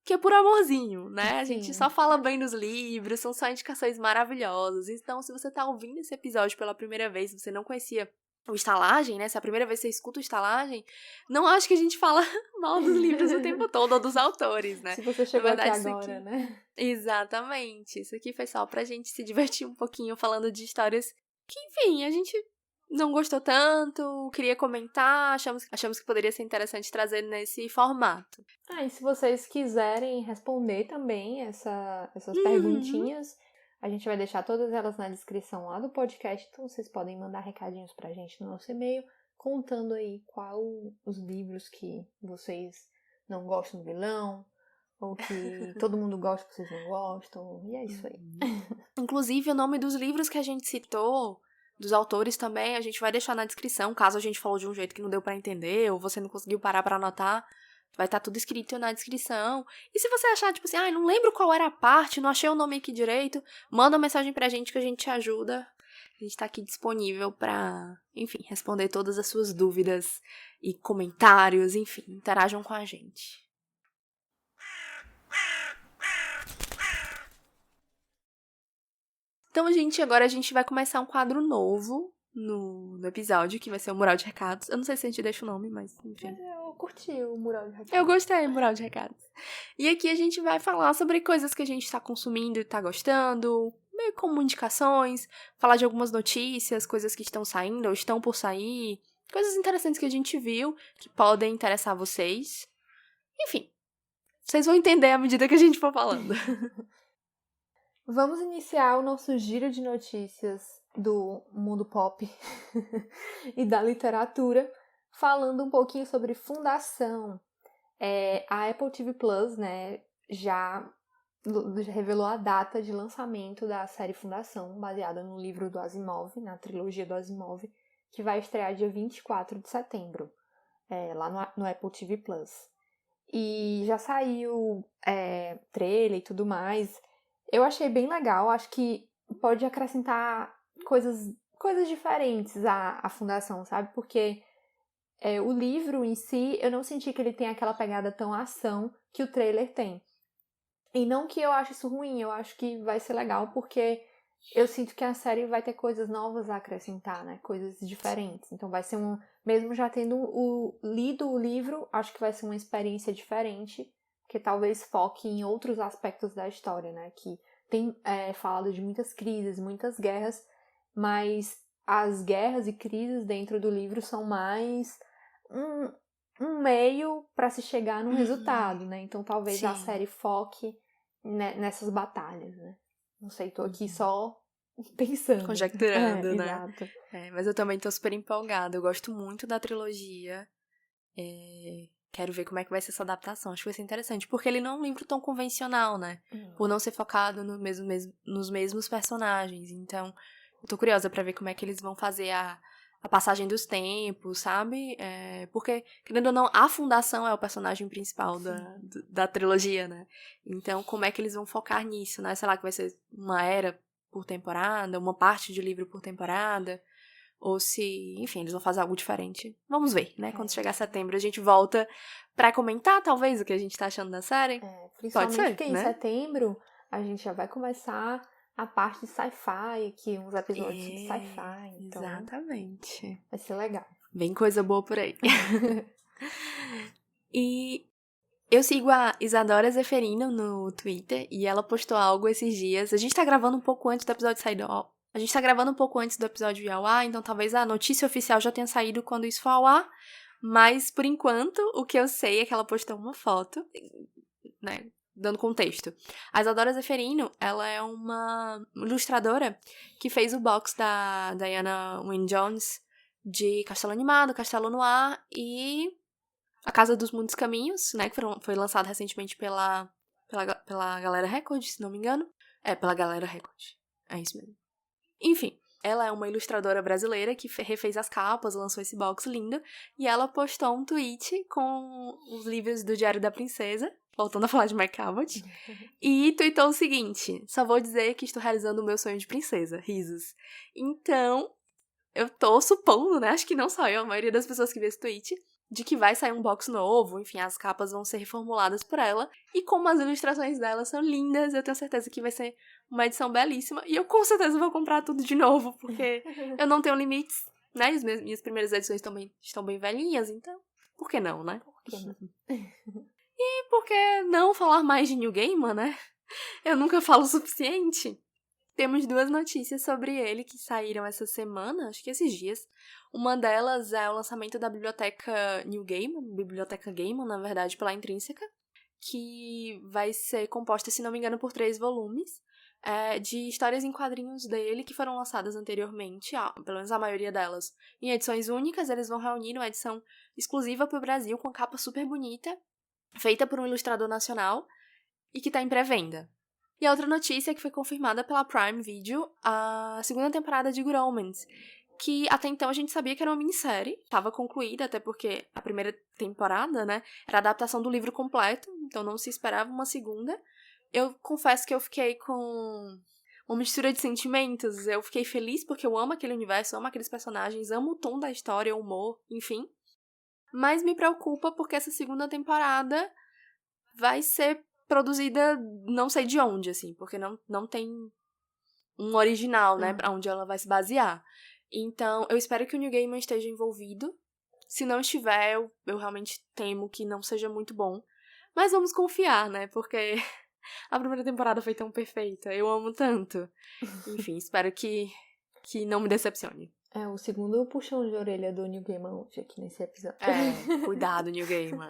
[SPEAKER 1] que é por amorzinho, né? A gente só fala bem dos livros, são só indicações maravilhosas. Então, se você tá ouvindo esse episódio pela primeira vez, você não conhecia o Estalagem, né? Se é a primeira vez que você escuta o Estalagem, não acho que a gente fala mal dos livros o tempo todo, ou dos autores, né?
[SPEAKER 2] Se você chegou
[SPEAKER 1] verdade,
[SPEAKER 2] aqui agora, né?
[SPEAKER 1] Exatamente. Isso aqui foi só pra gente se divertir um pouquinho falando de histórias que, enfim, a gente não gostou tanto, queria comentar, achamos que poderia ser interessante trazer nesse formato.
[SPEAKER 2] E se vocês quiserem responder também essas perguntinhas, a gente vai deixar todas elas na descrição lá do podcast, então vocês podem mandar recadinhos pra gente no nosso e-mail, contando aí qual os livros que vocês não gostam do vilão, ou que todo mundo gosta que vocês não gostam, e é isso aí.
[SPEAKER 1] Inclusive, o nome dos livros que a gente citou, dos autores também, a gente vai deixar na descrição, caso a gente falou de um jeito que não deu pra entender, ou você não conseguiu parar pra anotar, vai estar tudo escrito na descrição. E se você achar, tipo assim, não lembro qual era a parte, não achei o nome aqui direito, manda uma mensagem pra gente que a gente te ajuda. A gente tá aqui disponível pra, enfim, responder todas as suas dúvidas e comentários, enfim, interajam com a gente. Então, gente, agora a gente vai começar um quadro novo no episódio, que vai ser o Mural de Recados. Eu não sei se a gente deixa o nome, mas enfim.
[SPEAKER 2] Eu curti o Mural de Recados.
[SPEAKER 1] Eu gostei do Mural de Recados. E aqui a gente vai falar sobre coisas que a gente tá consumindo e tá gostando, meio como indicações, falar de algumas notícias, coisas que estão saindo ou estão por sair, coisas interessantes que a gente viu, que podem interessar vocês. Enfim, vocês vão entender à medida que a gente for falando.
[SPEAKER 2] Vamos iniciar o nosso giro de notícias do mundo pop e da literatura, falando um pouquinho sobre Fundação. A Apple TV Plus, né, já revelou a data de lançamento da série Fundação, baseada no livro do Asimov, na trilogia do Asimov, que vai estrear dia 24 de setembro, lá no Apple TV Plus. E já saiu trailer e tudo mais. Eu achei bem legal, acho que pode acrescentar coisas diferentes à Fundação, sabe? Porque o livro em si, eu não senti que ele tem aquela pegada tão ação que o trailer tem. E não que eu ache isso ruim, eu acho que vai ser legal porque eu sinto que a série vai ter coisas novas a acrescentar, né? Coisas diferentes. Então vai ser mesmo já tendo lido o livro, acho que vai ser uma experiência diferente, que talvez foque em outros aspectos da história, né? Que tem falado de muitas crises, muitas guerras, mas as guerras e crises dentro do livro são mais um meio para se chegar num resultado, né? Então talvez a série foque nessas batalhas, né? Não sei, tô aqui só pensando.
[SPEAKER 1] Conjecturando, né?
[SPEAKER 2] Exato.
[SPEAKER 1] Mas eu também tô super empolgada. Eu gosto muito da trilogia. Quero ver como é que vai ser essa adaptação. Acho que vai ser interessante. Porque ele não é um livro tão convencional, né? Por não ser focado nos mesmos personagens. Então, eu tô curiosa pra ver como é que eles vão fazer a a passagem dos tempos, sabe? Porque, querendo ou não, a Fundação é o personagem principal da trilogia, né? Então, como é que eles vão focar nisso, né? Sei lá, que vai ser uma era por temporada, uma parte de livro por temporada, ou se, enfim, eles vão fazer algo diferente. Vamos ver, né? Quando chegar setembro, a gente volta pra comentar, talvez, o que a gente tá achando da série. Pode
[SPEAKER 2] Principalmente
[SPEAKER 1] ser,
[SPEAKER 2] porque em
[SPEAKER 1] né?
[SPEAKER 2] setembro a gente já vai começar a parte de sci-fi aqui, uns episódios de sci-fi, então
[SPEAKER 1] Exatamente.
[SPEAKER 2] vai ser legal.
[SPEAKER 1] Vem coisa boa por aí. E eu sigo a Isadora Zeferino no Twitter e ela postou algo esses dias. A gente tá gravando um pouco antes do episódio sair A gente tá gravando um pouco antes do episódio ir ao ar, então talvez a notícia oficial já tenha saído quando isso for ao ar. Mas, por enquanto, o que eu sei é que ela postou uma foto, né, dando contexto. A Isadora Zeferino, ela é uma ilustradora que fez o box da Diana Wynne Jones de Castelo Animado, Castelo Noir e A Casa dos Muitos Caminhos, né, que foi lançado recentemente pela Galera Record, se não me engano. Pela Galera Record. É isso mesmo. Enfim, ela é uma ilustradora brasileira que refez as capas, lançou esse box lindo, e ela postou um tweet com os livros do Diário da Princesa, voltando a falar de Mike Cabot, e tweetou o seguinte: só vou dizer que estou realizando o meu sonho de princesa, risos. Então, eu tô supondo, né, acho que não só eu, a maioria das pessoas que vê esse tweet, de que vai sair um box novo, enfim, as capas vão ser reformuladas por ela, e como as ilustrações dela são lindas, eu tenho certeza que vai ser uma edição belíssima, e eu com certeza vou comprar tudo de novo, porque eu não tenho limites, né, as minhas primeiras edições também estão bem velhinhas, então, por que não, né?
[SPEAKER 2] Por que não?
[SPEAKER 1] E por que não falar mais de New Gaiman, né? Eu nunca falo o suficiente. Temos 2 notícias sobre ele que saíram essa semana, acho que esses dias. Uma delas é o lançamento da biblioteca New Gaiman, biblioteca Gaiman, na verdade, pela Intrínseca, que vai ser composta, se não me engano, por 3 volumes de histórias em quadrinhos dele que foram lançadas anteriormente, pelo menos a maioria delas, em edições únicas. Eles vão reunir uma edição exclusiva para o Brasil, com capa super bonita, feita por um ilustrador nacional e que está em pré-venda. E a outra notícia é que foi confirmada pela Prime Video a 2ª temporada de Good Omens, que até então a gente sabia que era uma minissérie, estava concluída, até porque a primeira temporada, né, era a adaptação do livro completo, então não se esperava uma segunda. Eu confesso que eu fiquei com uma mistura de sentimentos. Eu fiquei feliz porque eu amo aquele universo, amo aqueles personagens, amo o tom da história, o humor, enfim. Mas me preocupa porque essa 2ª temporada vai ser produzida não sei de onde, assim, porque não tem um original, né, pra onde ela vai se basear. Então, eu espero que o Neil Gaiman esteja envolvido. Se não estiver, eu realmente temo que não seja muito bom. Mas vamos confiar, né, porque a primeira temporada foi tão perfeita, eu amo tanto. Enfim, espero que não me decepcione.
[SPEAKER 2] O segundo puxão de orelha do Neil Gaiman hoje aqui nesse episódio.
[SPEAKER 1] Cuidado, Neil Gaiman.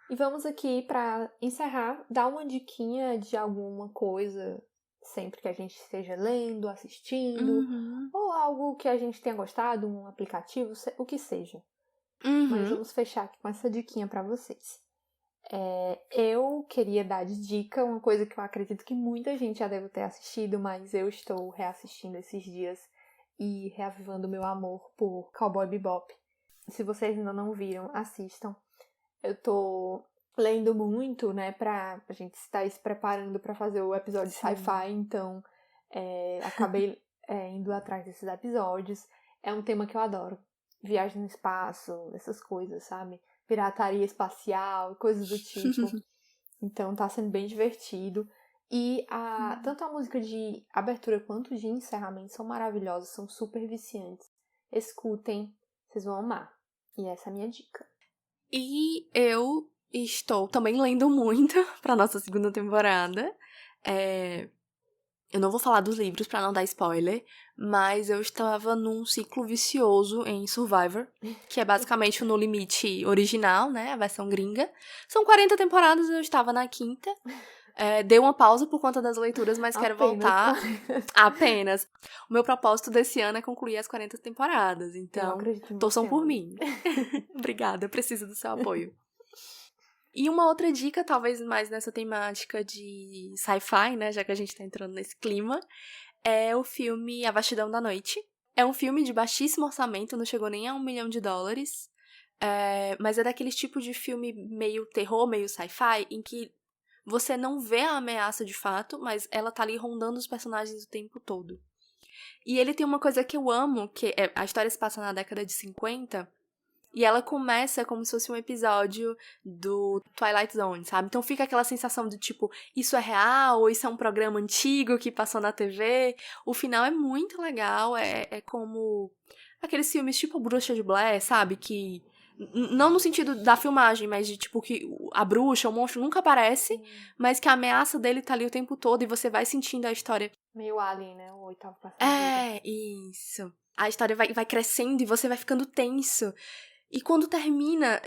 [SPEAKER 2] E vamos aqui, pra encerrar, dar uma diquinha de alguma coisa sempre que a gente esteja lendo, assistindo, ou algo que a gente tenha gostado, um aplicativo, o que seja. Mas vamos fechar aqui com essa diquinha pra vocês. Eu queria dar de dica uma coisa que eu acredito que muita gente já deve ter assistido, mas eu estou reassistindo esses dias e reavivando meu amor por Cowboy Bebop. Se vocês ainda não viram, assistam. Eu tô lendo muito, né, pra gente estar se preparando pra fazer o episódio de sci-fi, então acabei indo atrás desses episódios. É um tema que eu adoro. Viagem no espaço, essas coisas, sabe? Pirataria espacial, coisas do tipo. Então tá sendo bem divertido. E tanto a música de abertura quanto de encerramento são maravilhosas, são super viciantes. Escutem, vocês vão amar. E essa é a minha dica.
[SPEAKER 1] E eu estou também lendo muito pra nossa 2ª temporada. Eu não vou falar dos livros pra não dar spoiler, mas eu estava num ciclo vicioso em Survivor, que é basicamente o No Limite original, né, a versão gringa. São 40 temporadas, eu estava na 5ª. Dei uma pausa por conta das leituras, mas quero voltar. Apenas. O meu propósito desse ano é concluir as 40 temporadas, então torçam por mim. Obrigada, eu preciso do seu apoio. E uma outra dica, talvez mais nessa temática de sci-fi, né, já que a gente tá entrando nesse clima, é o filme A Vastidão da Noite, É um filme de baixíssimo orçamento, não chegou nem a $1 milhão. Mas é daqueles tipos de filme meio terror, meio sci-fi, em que você não vê a ameaça de fato, mas ela tá ali rondando os personagens o tempo todo. E ele tem uma coisa que eu amo, que a história se passa na década de 50, e ela começa como se fosse um episódio do Twilight Zone, sabe? Então fica aquela sensação de tipo, isso é real, ou isso é um programa antigo que passou na TV. O final é muito legal, é como aqueles filmes tipo Bruxa de Blair, sabe? Que não no sentido da filmagem, mas de tipo que a bruxa, o monstro nunca aparece, mas que a ameaça dele tá ali o tempo todo e você vai sentindo a história.
[SPEAKER 2] Meio Alien, né? O Oitavo Passageiro.
[SPEAKER 1] Isso. A história vai crescendo e você vai ficando tenso. E quando termina,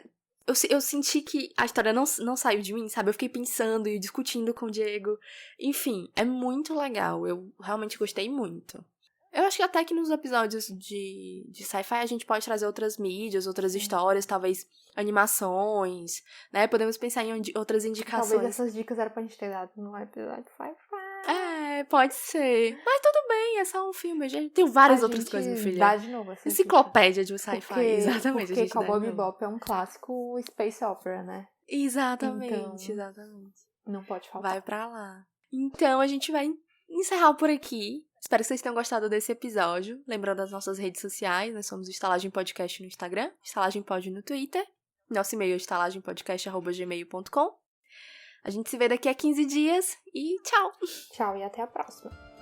[SPEAKER 1] eu senti que a história não saiu de mim, sabe? Eu fiquei pensando e discutindo com o Diego. Enfim, é muito legal. Eu realmente gostei muito. Eu acho que até que nos episódios de sci-fi a gente pode trazer outras mídias, outras histórias, talvez animações, né? Podemos pensar em outras indicações.
[SPEAKER 2] Talvez essas dicas eram pra gente ter dado no episódio sci-fi.
[SPEAKER 1] Pode ser. Mas tudo bem, é só um filme. A gente tem várias outras coisas, meu filho.
[SPEAKER 2] Dá de novo essa
[SPEAKER 1] enciclopédia de sci-fi, exatamente.
[SPEAKER 2] Porque Cowboy Bebop é um clássico space opera, né?
[SPEAKER 1] Exatamente,
[SPEAKER 2] então,
[SPEAKER 1] exatamente.
[SPEAKER 2] Não pode faltar.
[SPEAKER 1] Vai pra lá. Então, a gente vai encerrar por aqui. Espero que vocês tenham gostado desse episódio. Lembrando das nossas redes sociais, nós somos o Estalagem Podcast no Instagram, Estalagem Pod no Twitter. Nosso e-mail é estalagempodcast@gmail.com. A gente se vê daqui a 15 dias e tchau!
[SPEAKER 2] Tchau e até a próxima!